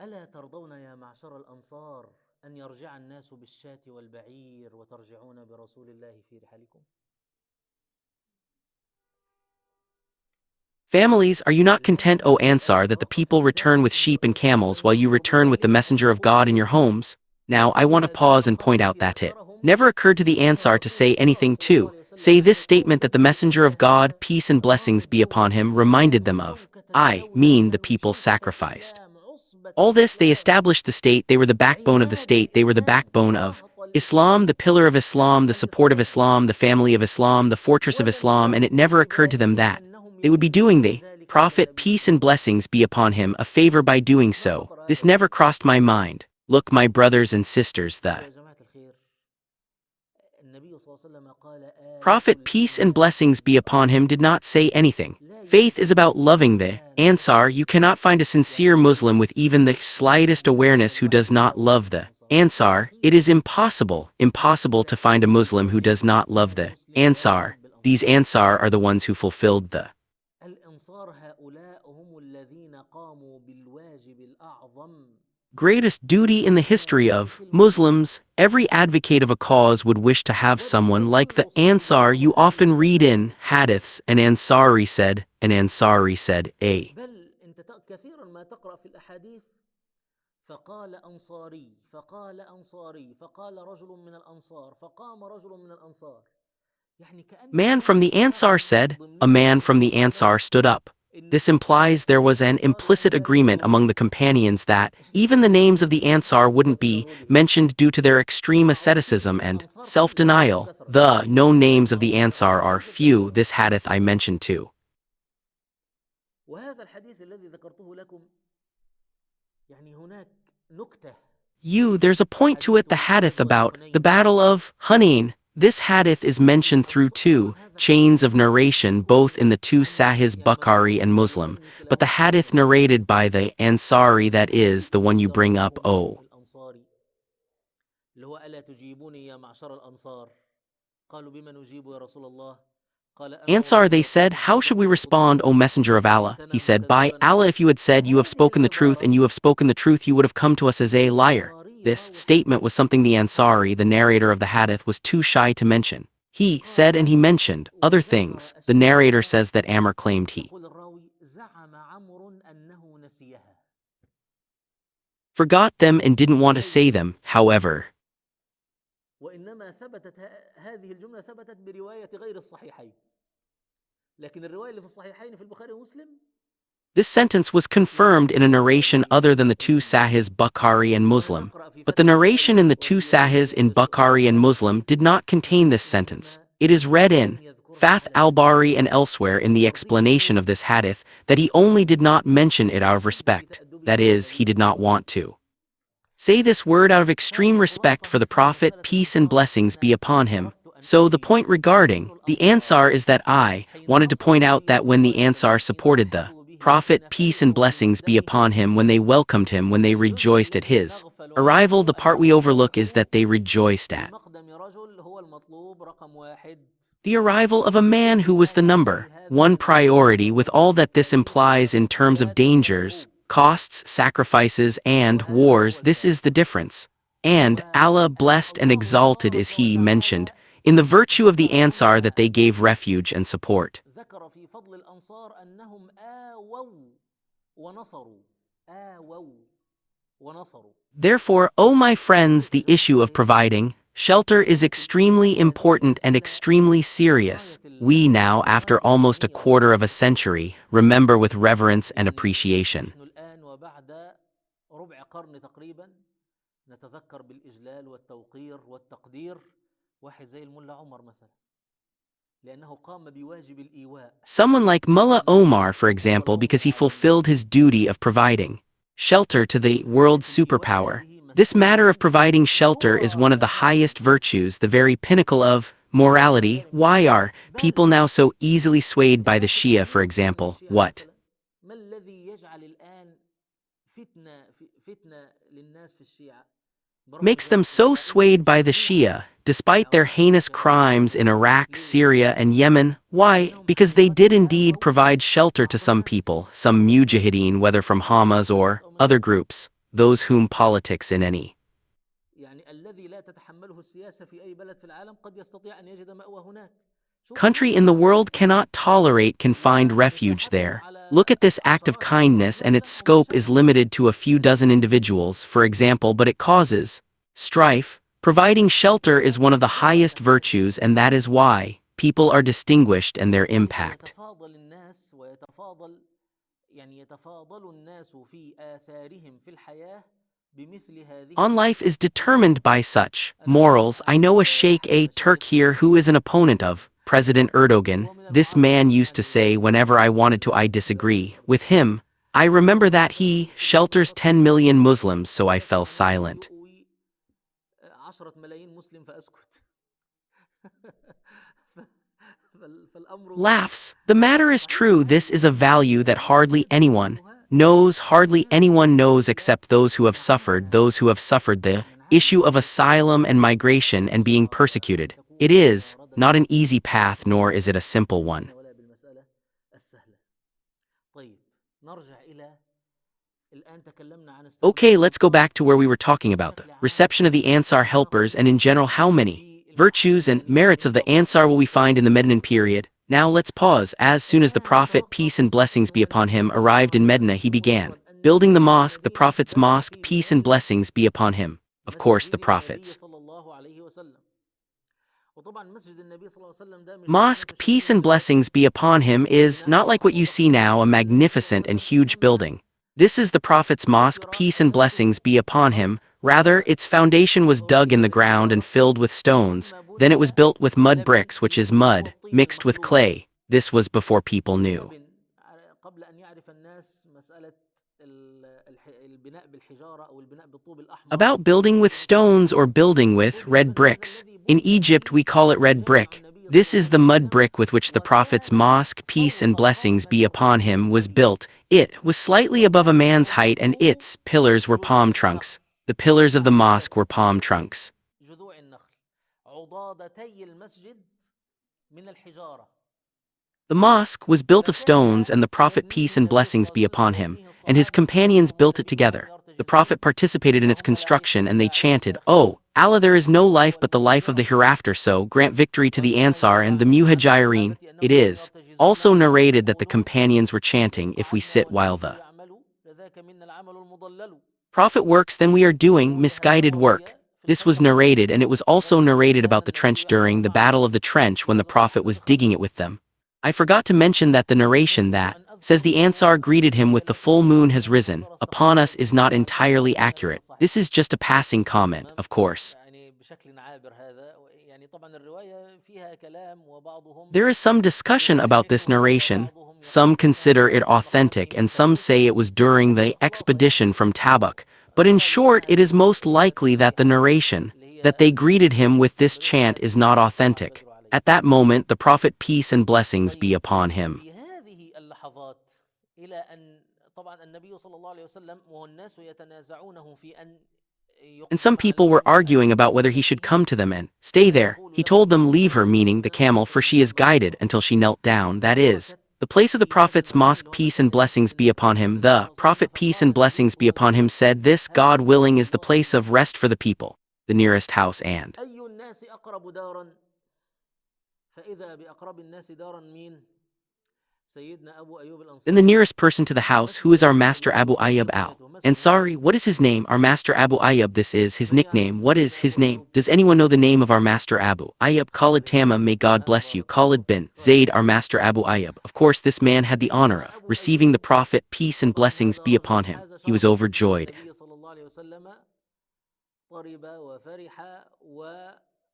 ألا ترضون يا معشر الأنصار أن يرجع الناس بالشاة والبعير وترجعون برسول الله في رحالكم؟ Families, are you not content, O Ansar, that the people return with sheep and camels while you return with the messenger of God in your homes? Now I want to pause and point out that it never occurred to the Ansar to say anything to say this statement that the messenger of God, peace and blessings be upon him, reminded them of. I mean the people sacrificed. All this, they established the state, they were the backbone of the state, they were the backbone of Islam, the pillar of Islam, the support of Islam, the family of Islam, the fortress of Islam, and it never occurred to them that they would be doing the Prophet, peace and blessings be upon him, a favor by doing so. This never crossed my mind. Look, my brothers and sisters, the Prophet, peace and blessings be upon him, did not say anything. Faith is about loving the Ansar. You cannot find a sincere Muslim with even the slightest awareness who does not love the Ansar. It is impossible to find a Muslim who does not love the Ansar. These Ansar are the ones who fulfilled the greatest duty in the history of Muslims. Every advocate of a cause would wish to have someone like the Ansar. You often read in hadiths, an Ansari said, a. كثيرا ما تقرأ في الأحاديث فقال أنصاري فقال أنصاري فقال رجل من الأنصار فقام رجل من الأنصار يعني كأن Man from the Ansar said, a man from the Ansar stood up. This implies there was an implicit agreement among the companions that even the names of the Ansar wouldn't be mentioned due to their extreme asceticism and self-denial. The known names of the Ansar are few. This hadith I mentioned too. وهذا الحديث الذي ذكرته لكم يعني هناك نكتة. There's a point to it, the hadith about the Battle of Hunain. This hadith is mentioned through two chains of narration, both in the two Sahihs Bukhari and Muslim, but the hadith narrated by the Ansari, that is, the one you bring up, O Ansar, they said, how should we respond, O Messenger of Allah? He said, by Allah, if you had said you have spoken the truth and you have spoken the truth, you would have come to us as a liar. This statement was something the Ansari, the narrator of the hadith, was too shy to mention. He said, and he mentioned other things. The narrator says that Amr claimed he forgot them and didn't want to say them, however. This sentence was confirmed in a narration other than the two Sahihs Bukhari and Muslim, but the narration in the two Sahihs in Bukhari and Muslim did not contain this sentence. It is read in Fath al-Bari and elsewhere in the explanation of this hadith that he only did not mention it out of respect, that is, he did not want to say this word out of extreme respect for the Prophet, peace and blessings be upon him. So the point regarding the Ansar is that I wanted to point out that when the Ansar supported the Prophet, peace and blessings be upon him, when they welcomed him, when they rejoiced at his arrival, the part we overlook is that they rejoiced at the arrival of a man who was the number one priority, with all that this implies in terms of dangers, costs, sacrifices, and wars. This is the difference. And Allah, blessed and exalted is He, mentioned in the virtue of the Ansar that they gave refuge and support. Therefore, O my friends, the issue of providing shelter is extremely important and extremely serious. We now, after almost a quarter of a century, remember with reverence and appreciation. Someone like Mullah Omar, for example, because he fulfilled his duty of providing shelter to the world's superpower. This matter of providing shelter is one of the highest virtues, the very pinnacle of morality. Why are people now so easily swayed by the Shia, for example? What makes them so swayed by the Shia, despite their heinous crimes in Iraq, Syria, and Yemen? Why? Because they did indeed provide shelter to some people, some mujahideen, whether from Hamas or other groups, those whom politics in any country in the world cannot tolerate can find refuge there. Look at this act of kindness and its scope is limited to a few dozen individuals, for example, but it causes strife. Providing shelter is one of the highest virtues, and that is why people are distinguished and their impact on life is determined by such morals. I know a Sheikh a Turk here who is an opponent of President Erdogan. This man used to say whenever I wanted to I disagree with him. I remember that he shelters 10 million Muslims, so I fell silent. Laughs. The matter is true. This is a value that hardly anyone knows except those who have suffered the issue of asylum and migration and being persecuted. It is not an easy path, nor is it a simple one. Okay, let's go back to where we were talking about the reception of the Ansar helpers and in general how many virtues and merits of the Ansar will we find in the Medinan period. Now let's pause. As soon as the Prophet, peace and blessings be upon him, arrived in Medina, he began building the mosque, the Prophet's mosque, peace and blessings be upon him. Of course, the Prophet's mosque, peace and blessings be upon him, is not like what you see now, a magnificent and huge building. This is the Prophet's mosque, peace and blessings be upon him. Rather, its foundation was dug in the ground and filled with stones. Then it was built with mud bricks, which is mud, mixed with clay. This was before people knew about building with stones or building with red bricks. In Egypt we call it red brick. This is the mud brick with which the Prophet's mosque, peace and blessings be upon him, was built. It was slightly above a man's height and its pillars were palm trunks. The pillars of the mosque were palm trunks. The mosque was built of stones, and the Prophet, peace and blessings be upon him, and his companions built it together. The Prophet participated in its construction and they chanted, "Oh, Allah, there is no life but the life of the hereafter, so grant victory to the Ansar and the Muhajirin." It is also narrated that the companions were chanting, "If we sit while the Prophet works, then we are doing misguided work." This was narrated, and it was also narrated about the trench during the Battle of the Trench when the Prophet was digging it with them. I forgot to mention that the narration that says the Ansar greeted him with "the full moon has risen upon us" is not entirely accurate. This is just a passing comment, of course. There is some discussion about this narration. Some consider it authentic and some say it was during the expedition from Tabuk. But in short, it is most likely that the narration that they greeted him with this chant is not authentic. At that moment, the Prophet, peace and blessings be upon him, and some people were arguing about whether he should come to them and stay there. He told them, "Leave her," meaning the camel, "for she is guided until she knelt down." That is the place of the Prophet's mosque, peace and blessings be upon him. The Prophet, peace and blessings be upon him, said, "This, God willing, is the place of rest for the people, the nearest house and then the nearest person to the house, who is our master Abu Ayyub al-Ansari." What is his name? Our master Abu Ayyub. This is his nickname. What is his name? Does anyone know the name of our master Abu Ayyub? Khalid Tamam, may God bless you. Khalid bin Zayd, our master Abu Ayyub. Of course, this man had the honor of receiving the Prophet, peace and blessings be upon him. He was overjoyed,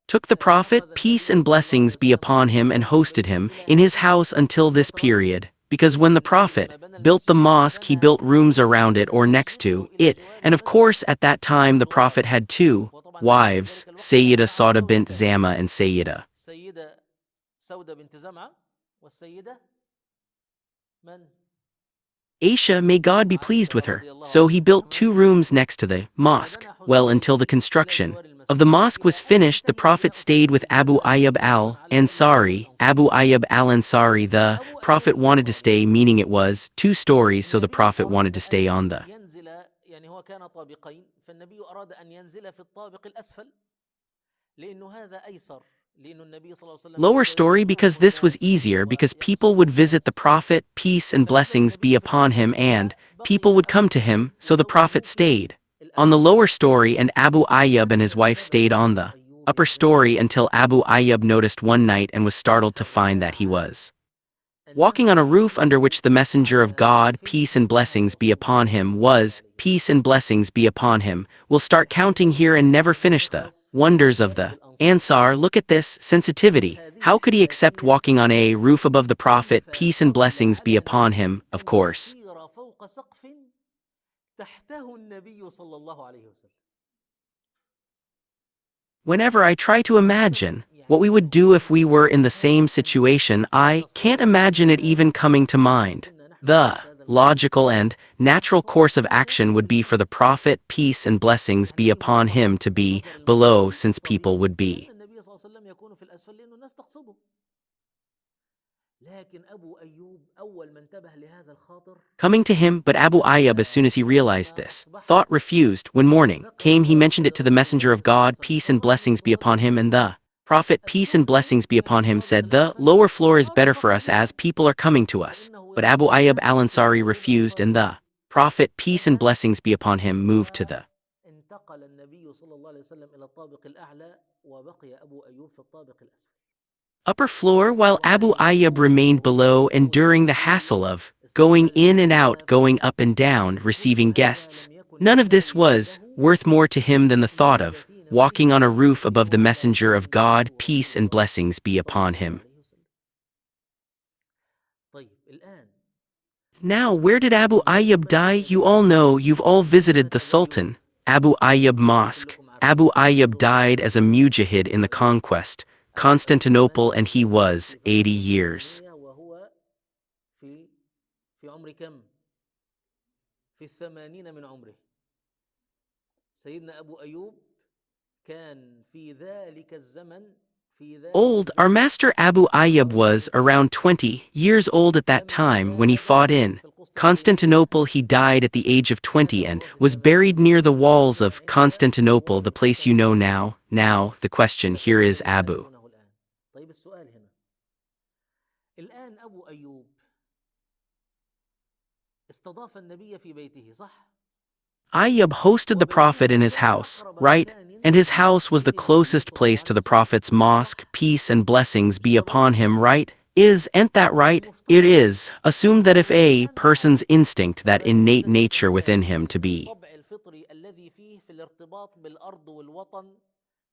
took the Prophet, peace and blessings be upon him, and hosted him in his house until this period. Because when the Prophet built the mosque, he built rooms around it or next to it. And of course, at that time, the Prophet had two wives, Sayyidah Sauda bint Zama and Sayyidah Aisha, may God be pleased with her. So he built two rooms next to the mosque. Well, until the construction of the mosque was finished, the Prophet stayed with Abu Ayyub al-Ansari. Abu Ayyub al-Ansari, the Prophet wanted to stay, meaning it was 2 stories, so the Prophet wanted to stay on the لأنه النبي صلى الله عليه وسلم Lower كان story because يزوره this was الناس easier because people ويقصد would visit the الناس. Prophet, peace and فنزل blessings be النبي في upon الأسفل him, and people وبقي would أبو come to أيوب him, so the Prophet وزوجه في stayed on the الأعلى. lower story and Abu Ayyub and his هكذا wife استمر stayed on أبو the أيوب upper story until Abu Ayyub noticed one night and was startled to find that he فزع was walking أنه on a roof يصبح under which the messenger of على God, سقف peace and منها blessings be الرسول upon صلى him, الله was, عليه peace وسلم. and blessings be upon him, will start الحقيقة counting here and الآن never finish the سنتركز في wonders of عجائب the الأنصار. Ansar. Look at this شوف sensitivity. هذه How could he accept الحساسية walking on a roof above the Prophet, كيف peace and قبل blessings be على upon نفسه him, of أن course? يسير فوق سقف تحته النبي صلى الله عليه وسلم؟ Whenever I try to imagine what we يعني would do if we عندما were in the same نحاول situation, I can't نتصور imagine it هذا even coming to لو mind. كنا نحن في The نفس هذا الموقف، logical and natural نتصور course of كيف action would be يصل for the Prophet, peace and blessings be يعني upon him, بصراحة to في be النظر below, المادي since people الطبيعي would be أن النبي صلى الله عليه وسلم يكون في الأسفل لأنه الناس تقصده. لكن أبو أيوب أول ما انتبه لهذا الخاطر coming to him. But Abu Ayyub, as soon بكى as he حين realized this أصبح thought, refused. When morning وذكر came, he mentioned ذلك it to the لرسول messenger of الله صلى الله God, عليه وسلم peace and فالرجل blessings be upon him, and متردد. the Prophet, peace and السفل blessings be upon يعني him, الطابق said, "The الأسفل lower floor is يرى better for فقط us as الناس، people are coming to us." فإنه But Abu يرى Ayyub الناس al-Ansari وهو refused, and بأبصاره. the Prophet, peace and فذهب blessings be upon him, moved to the وانتقل النبي صلى الله عليه وسلم إلى الطابق الأعلى وبقي أبو أيوب في الطابق الأسفل. upper floor while Abu Ayyub وعنده remained below, enduring the hassle وجوده of going استقبال in and out, الضياف. going up and down, كل receiving هذا guests. لم يكن None of this ينبغي was له worth more to him than the أن thought يجد of في walking on a نفسه من roof above the يسير على messenger سقف of God, النبي peace and ورسوله blessings be صلى upon الله him. عليه وسلم. طيب الآن Now, where did Abu جاء Ayyub بيت die? You النبي all know, you've all سنة visited the أبو Sultan, أيوب Abu Ayyub Mosque. كلكم Abu عارفين Ayyub قصته died as a mujahid in the في conquest, Constantinople, and he was في 80 الفترة years الإسلامية وهو في عمر كم؟ في 80 من عمره. سيدنا أبو أيوب كان في ذلك الزمن old. Our master Abu Ayyub was around 20 years old at that لما time when he جاهد fought in في القسطنطينية Constantinople. He died at the age of 20 and ذكر في was الزمان buried near the walls وهو of عند Constantinople, أبواب the place you know القسطنطينية. now. Now, the question ذكر here is الذي Abu تعرفونه الآن. طيب السؤال هنا الآن أبو أيوب استضاف النبي في بيته صح؟ Ayyub hosted the Prophet in his وبيته house, أقرب right? مكان And his house was the لمسجد النبي closest صلى الله place عليه to the وسلم Prophet's صح؟ mosque, peace and blessings مش be كده برضو؟ upon him, right? Ain't that right? It المفترض is. Assume that if لو a كان person's instinct, that لا innate يوجد nature within إنسان him to be بالطبع الفطري الذي فيه في الارتباط بالأرض والوطن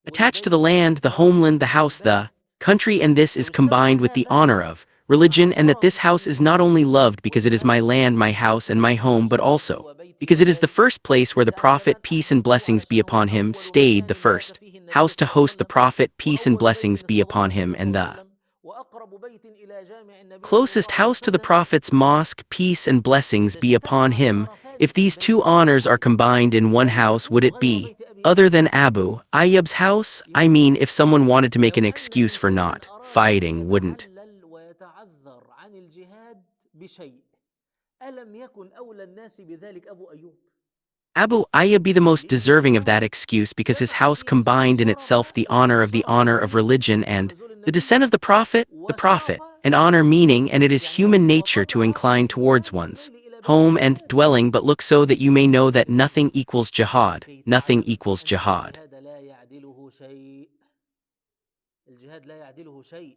attached to the والبيت land, the والدار homeland, the house, والبلد، the country, and this is ومجتمع combined with the هذا honor of مع religion, and that this شرف house is not only loved because it is my وجهاد land, my house, and my home, but وسمو also هو بيتي because it is the وداري first place where the Prophet, لأن peace and أحببته blessings be عشانه upon him, أول stayed, the مكان بات first فيه النبي house to صلى الله عليه host the وسلم Prophet, peace and وأول بيت blessings be استضاف upon him, النبي صلى and الله عليه the وسلم وأقرب بيت إلى جامع النبي صلى closest الله عليه house to the وسلم. Prophet's mosque, peace and blessings إذا be upon اجتمع him. شرفان If في these two بيت honors are واحد combined in one هل house, would يكون it غير be بيت أبي other أيوب؟ than Abu Ayyub's house? I يعني mean, if someone wanted to make لو an أن excuse for إنسانا not أراد أن fighting, wouldn't يتعلل ويتعذر عن الجهاد بشيء ألم يكن أولى الناس بذلك أبو أيوب؟ Abu Ayyub be the most لأنه deserving of that كان excuse because his جمع house في نفسه combined in شرف itself the شرف honor of النزول religion شرف and نزول the النبي descent of the وشرف Prophet, and honor, meaning, and it is يعني human nature to وطبع incline towards الإنسان في one's الميل إلى بيت home and الجهاد dwelling, but look so that you may know that nothing equals jihad, لكي nothing تعلم equals أن jihad. الجهاد لا يعدله شيء. الجهاد لا يعدله شيء.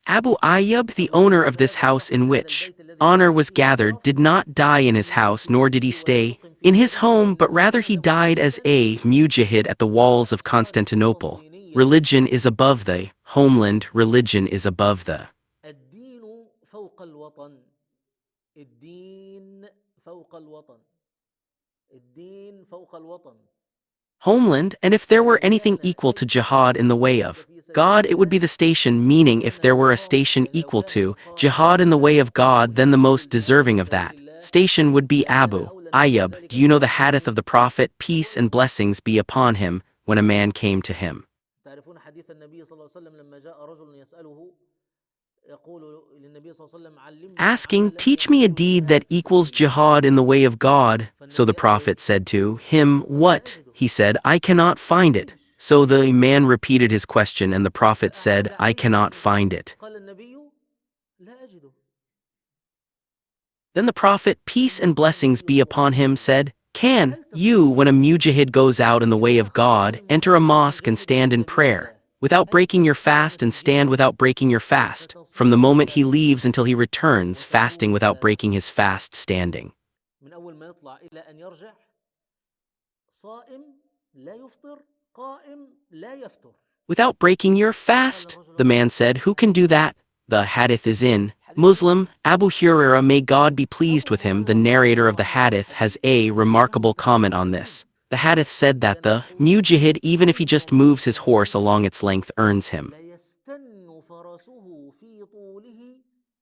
Abu Ayyub, the أبو owner أيوب of this الذي house صاحب in هذا which البيت الذي honor كان was فيه gathered, الشرف did not die in his لم house, يمت nor did he فيه ولم stay يقم في in his سبيله home, but وإنما rather he كان died as مجاهدا a mujahid at the بين walls of أسوار Constantinople. القسطنطينية. Religion is above the homeland, religion is above the الدين فوق الوطن. الدين فوق الوطن. الدين فوق الوطن. homeland, and if there were anything فالديانة equal to شيء jihad in the way والجهاد of في سبيل God, it would be الله the station, meaning if بين there were a المقام station لو equal كان to المقام jihad in the way of God, then the وحدود most الجهاد deserving في of سبيل that الله station would be لكان Abu أولى الناس Ayyub. بذلك Do you know أبو the hadith أيوب. of the Prophet, peace يقول and blessings be upon him, when a man came to him, تعرفون حديث النبي صلى الله عليه وسلم لما جاء رجل يسأله يقول للنبي صلى الله عليه وسلم علمني asking, عملا "Teach me a يكون deed الجهاد that في equals سبيل الله." jihad in the way of God? So فالنبي the قال له إيه؟ Prophet said to him, قال له لا "What?" أجده. He said, "I cannot find ما it." فيش. So the man repeated his question, and the prophet said, فأعاد I cannot عليه find it. قال النبي لا أجده. Then the prophet, peace and ثم قال blessings النبي be صلى الله upon عليه him, وسلم said, Can هل you, when a تستطيع mujahid goes out in the way إذا of خرج God, enter a المجاهد mosque and المجاهد في stand in سبيل prayer, الله without أن breaking your تدخل fast and stand مسجدا without breaking your fast, from the moment he فتصلي leaves until he returns, fasting وتصوم without breaking ثلاثة his fast standing? من أول ما يطلع إلى أن يرجع صائم لا يفطر قائم لا يفطر. Without breaking your فقال fast? الرجل The man والله said, Who can do that? The hadith is in حديث مين؟ Muslim. Abu Hurairah, may God be pleased أبو with him, the هريرة رضي narrator of الله the عنه في hadith, has الحديث a له remarkable comment تعليق on عجيب. this. The hadith said that كان the يقول mujahid, even if he just moves his horse المجاهد along its length, earns him لا يستن فرسه في طوله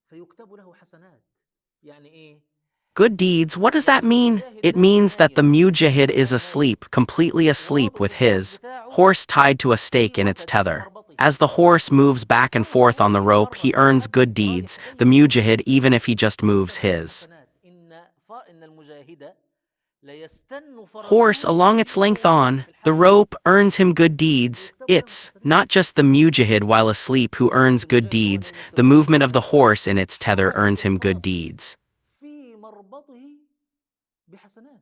فيكتب له حسنات. يعني إيه؟ good deeds. What does that يعني mean? المجاهد It ماشي means that the نايم mujahid is ماشي نايم asleep, completely asleep, ورابط with الفرس his بتاعه horse tied to a stake في in its وتد في tether. مربطه. As the horse moves back and الفرس forth هو on the rope, he بيتحرك earns راكب good deeds, رايح جاي the في الطريق mujahid, even if he just moves يكتب له his حسنات. إن المجاهد لا يستن horse فرسه along its في length طوله on. في The الحال ده rope earns him good deeds. فيكتب له It's حسنات. not just the mujahid while asleep who الفرس earns good المجاهد هو deeds, نايم يكتب the له movement of the حسنات. horse in its tether حركة earns him good الفرس deeds. في مربطه بحسنات.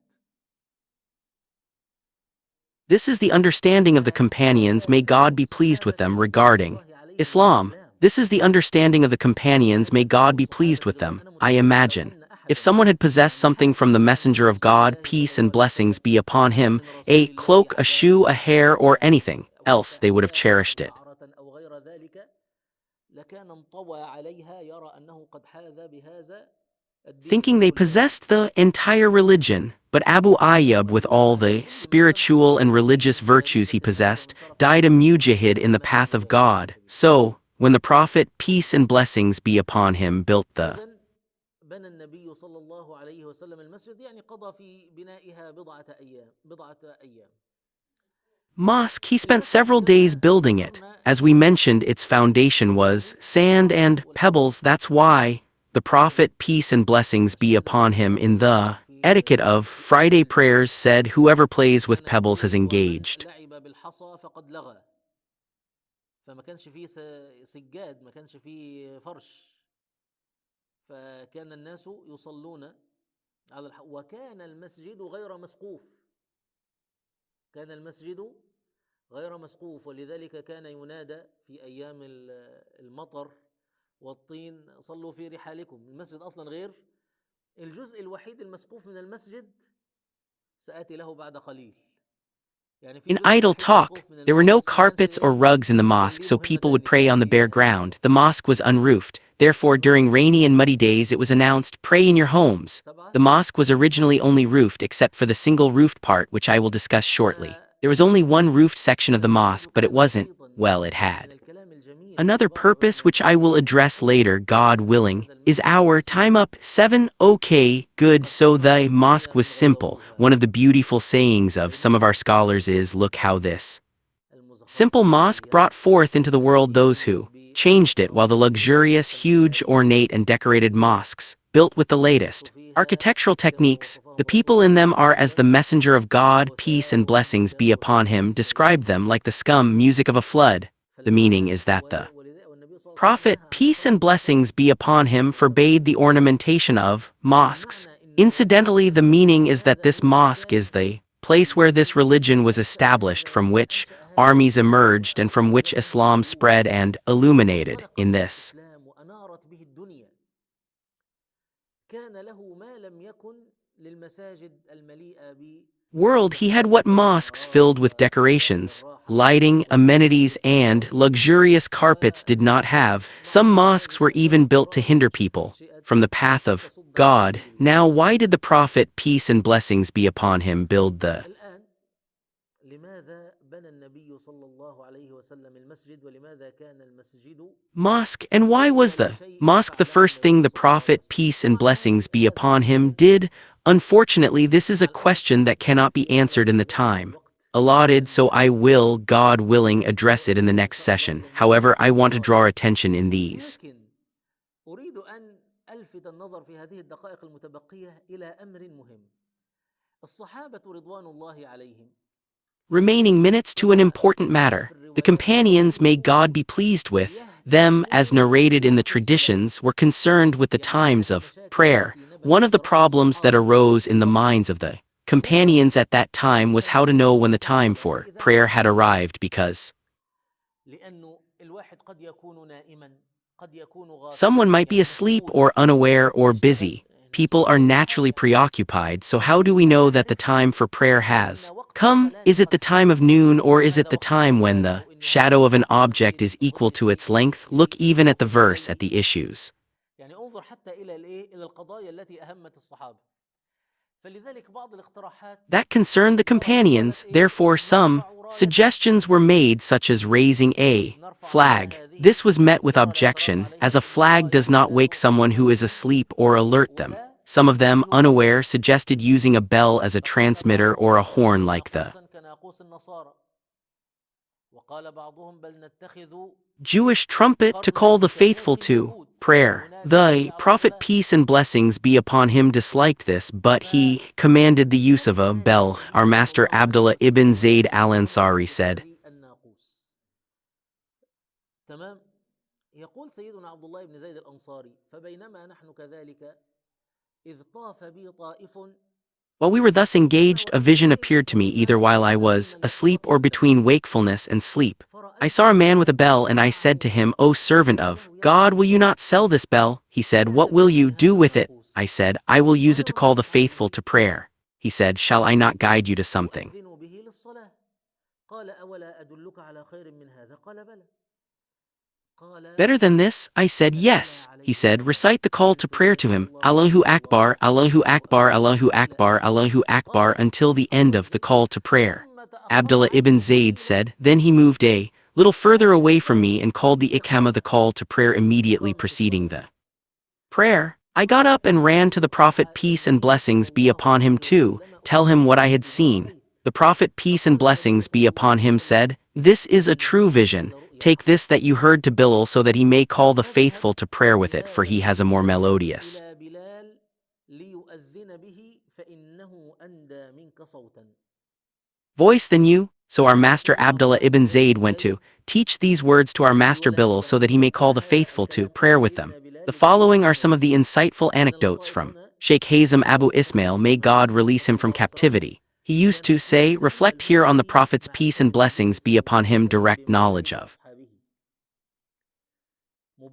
This is the understanding of the companions, فهذا may God فهم be pleased with الصحابة them, رضوان regarding الله عليهم Islam. للإسلام. This is the understanding of the companions, may هذا God فهم be pleased الصحابة with رضوان. them. أنا I متخيل لو imagine. أن If أحدا someone had possessed يعني something from the حج عن messenger of رسول God, الله صلى peace الله and عليه blessings وسلم be upon أخذ him, من رسول a الله cloak, a shoe, عباءة a أو hair, or رداء anything أو else, they would have كفاية أو cherished it. شعرة أو غير ذلك لكان انطوى عليها يرى أنه قد حاز بهذا Thinking الدين they كله. possessed the entire religion, but Abu Ayyub, with وإلا all فهذا the كله ما كانش spiritual and حصل religious بالنسبة virtues لريبة he النسب possessed, ومن شرف died a النسب mujahid in the إلا path of بالمجاهدة في God. سبيل الله. So, when the Prophet, peace and blessings be upon him, built the إذن بنى النبي صلى الله عليه وسلم المسجد يعني قضى في بنائها بضعة أيام. mosque, he spent المسجد several days كما building it. ذكرنا As we mentioned, its foundation was صخور sand والحجر and pebbles. That's why the Prophet, peace and blessings be عشان upon النبي him, صلى الله عليه in وسلم the في etiquette of في Friday أحد prayers said, Whoever plays with كان pebbles has يقول ومن engaged. لعب بالحصى فقد لغى. فما كانش فيه سجاد، ما كانش فيه فرش، فكان الناس يصلون على وكان المسجد غير مسقوف. كان المسجد غير مسقوف، ولذلك كان ينادى في أيام المطر والطين صلوا في رحالكم. المسجد أصلا غير، الجزء الوحيد المسقوف من المسجد سآتي له بعد قليل. يعني في In جزء idle وحيد talk, مسقوف من there were no المسجد بس ما كانش carpets or rugs in the mosque, so يجليهم همة people would pray on النساء the bare إياه. ground. The mosque was unroofed. Therefore, during rainy and muddy days, it was announced, Pray in your homes. سبعة. The mosque was originally only roofed except for the single roofed part, which I will discuss shortly. There was only one roofed section of the فالمسجد mosque, but it كان wasn't, بسيطا. well, it من had الكلام الجميل another واللطافة بين purpose, which I will address later, God willing. هذا Is المسجد our البسيط time up? 7. Okay, good. قد So the كفته mosque الدنيا was إن simple. غيروها. One of the beautiful sayings of some of our فإن scholars المسجد is, Look how this simple المزخرفة mosque الغالية brought forth into the world those يزود who changed it, while the luxurious, بالزخارف huge, المعمارية ornate, and decorated mosques, built with the يحدث latest فيها architectural كما techniques, the وصفه people الرسول in صلى them الله عليه are as the وسلم messenger of God, peace and الأوثار blessings be upon والمنكرات him, والسيئات. described them like the scum music of a flood. The meaning is that the والنبي صلى الله عليه وسلم Prophet, نهى عن peace and صنع blessings المساجد be upon him, forbade the ornamentation of mosques. المعنى إن Incidentally, the meaning is that هذا this mosque is المكان the place where this الذي religion was established, from which armies emerged, and from which هذا Islam المسجد spread and illuminated. وبرق In به this الإسلام وأنارت به الدنيا. كان له ما لم يكن للمساجد المليئة world, he had what بالزخارف mosques والعمارات filled with ووسائل decorations, الراحة lighting, amenities, and والتصوير luxurious carpets did not have. Some وبعض mosques المساجد were even أشد built to ترابا hinder من people تنشئة from the path أن of تصد عن God. سبيل الله. Now, why did the Prophet, peace and blessings be upon him, build the الآن لماذا بنى النبي صلى الله عليه وسلم المسجد ولماذا كان المسجد mosque, and why was أول the شيء mosque the فعله first thing النبي the صلى الله عليه Prophet, وسلم؟ peace and طبعا blessings be هذا upon him, السؤال did? Unfortunately, this is a مع الأسف question that cannot be في answered in the أقل من time الوقت allotted, so I الذي will, God willing, address it in the سيأتينا إن next شاء الله session. إلى However, الناس I want to draw القادم. attention in these لكن أريد أن ألفت النظر في هذه الدقائق المتبقية إلى أمر مهم. الصحابة رضوان الله عليهم Remaining minutes to an important matter. The companions, may God be pleased with them, as narrated in the traditions, were concerned with the times of prayer. One of the problems that arose in the minds of the companions at that time was how to know when the time for prayer had arrived, because لأنه الواحد قد يكون نائما قد يكون someone غافلا might be يعني asleep مشغول or unaware or انشغل busy. People are في naturally حاجة. preoccupied, so how do we فكيف know that the نعرف time for prayer أن has وقت come? الصلاة Is it the قد time حان of noon, or إن is it هذا the وقت time when الصلاة the أو إن هذا shadow of an وقت object التبكير is equal to its length? Look even at the لركوب verse, at الليل the issues. يعني انظر حتى إلى القضايا التي أهمت الصحابة فلذلك بعض الاقتراحات That concerned the companions, therefore some نرفع راية suggestions were made, such as raising a نرفع راية flag. هذه This was met with ولا اعتراض objection, as عليها a لأنها flag راية does not الله wake someone who is ورسوله asleep or alert them. ولا Some of them, يهمل unaware, suggested using a bell as a فقال transmitter or a بعضهم horn نتخذ like the ناقوسا كناقوس النصارى وقال بعضهم بل نتخذ Jewish trumpet to قرنا call the بكشاف faithful to اليهود prayer. وننادي به The على prophet, الصلاة peace and blessings be upon him, disliked this, but he commanded the use of a فكره bell. Our النبي صلى master الله عليه Abdullah ibn وسلم Zayd رسوله al-Ansari said, بكسر الناقوس تمام يقول سيدنا عبد الله بن زيد الأنصاري فبينما نحن كذلك إذ طاف بي طائف while we were thus engaged, a vision appeared to me, either while I was asleep or between wakefulness and sleep. I saw a man with a bell, and I said to him, O servant of God, will you not sell this bell? He said, What will you do with it? I said, I will use it to call the faithful to prayer. He said, Shall I not guide you to something أؤذن به للصلاة قال أولا أدلك على خير من هذا قال بلى قال better than this? I said, فتلا Yes. He عليه said, الكتاب Recite the call to prayer to الكتاب him, الله Allahu أكبر Akbar, الله Allahu أكبر Akbar, الله Allahu أكبر إلى Akbar, آخره Allahu Akbar, قال until the end of the المؤذن call to prayer. ثم تأخر Abdullah ibn عني Zayd قليلا said, Then he moved a little further away from me فأذن and called the Iqama, the call to prayer, immediately بإقامة preceding الصلاة the prayer. I got up and ran to the Prophet, peace and النبي صلى blessings be الله upon him عليه too, وسلم tell him what I أخبره had بما seen. رأيت The Prophet, peace and فقال النبي blessings صلى be الله upon عليه him, وسلم said, This is a إن true هذه vision. لرؤيا Take this that you heard to Bilal, so that he may call the فاذهب faithful to prayer with it, for he has a more فاذهب melodious إلى بلال ليؤذن به فإنه أندى منك صوتا voice than you. So our master فسيدنا عبد Abdullah الله بن ibn زيد Zayd بن went زيد to teach these words to our master يقول هذه Bilal, so كانت that he may خطبة call the هذا faithful to الكلام على prayer with them. سيدنا بلال The لكي following are يؤذن some of به the insightful إذن anecdotes اللطائف from هنا Sheikh Hazem Abu اللطائف Ismail, التي may في God release him صلى from الله عليه وسلم captivity. He used كانت to فيها say, دلالة Reflect here on the لوجوب Prophet's peace معرفة and النبي blessings be صلى الله upon عليه him وسلم direct knowledge بمواهب of أصحابه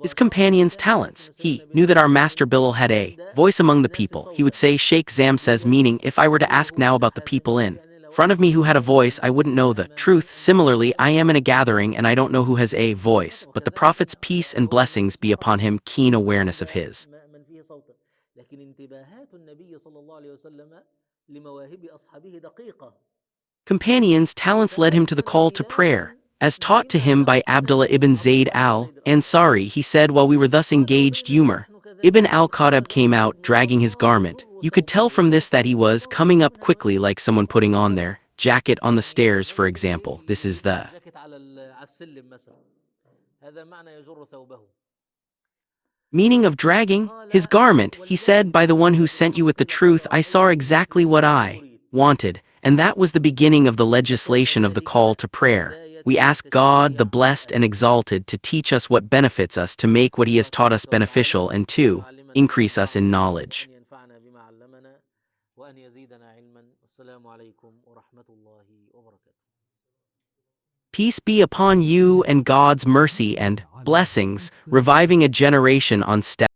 his مباشرة companions' كان يعرف talents. أن سيدنا He knew that بلال our master Bilal had a أندى voice among the الناس people. He would صوتا say, Sheikh Zam says, meaning, if I were to ask وغيره now من about the people محاسنه in يعني لو front واحد of me who سألني had a ما من voice, I wouldn't know محاسنك the أمامي truth. أنت Similarly, I am in a تتكلم gathering and I don't know who has a فقط voice, but the وكذلك Prophet's peace and روى النبي blessings صلى be الله عليه upon وسلم him, keen awareness of أندى his من فيه صوتا لكن انتباهات النبي صلى الله عليه وسلم لمواهب أصحابه دقيقة companions' talents led him to the فتأذن call to prayer. بلال As taught to بما him by Abdullah تمكنه ibn عبد Zayd الله بن زيد الأنصاري al-Ansari, he said, while we were thus قال engaged, وبينما humor. نحن Ibn كذلك إذ al-Khattab خرج came عمرو out, بن dragging his الخطاب garment. يجر You could صوته tell from this that he ويخاطب was الله coming up سبحانه quickly, وتعالى like someone putting وقد on صنع their jacket on the يعني stairs, for زي اللي example. This اللي is يلبس the الجاكيت على السلم مثلا هذا معنى يجر ثوبه meaning of dragging his قال garment. He said, ولذلك By the one who إذا sent you with بحق the لقد truth, I saw رأيت exactly مثل what ما I أريد wanted. And that was the beginning of the فكان legislation of the call ذلك to prayer. بداية We ask God, the التشريع blessed and exalted, to teach us what benefits us, to make what أسأل he الله has taught us تبارك وتعالى beneficial, and أن to يعلمنا ما increase us in ينفعنا knowledge. وأن ينفعنا بما علمنا وأن يزيدنا علما والسلام عليكم ورحمة الله وبركاته. Peace be upon you and God's mercy and blessings, reviving a generation on steps.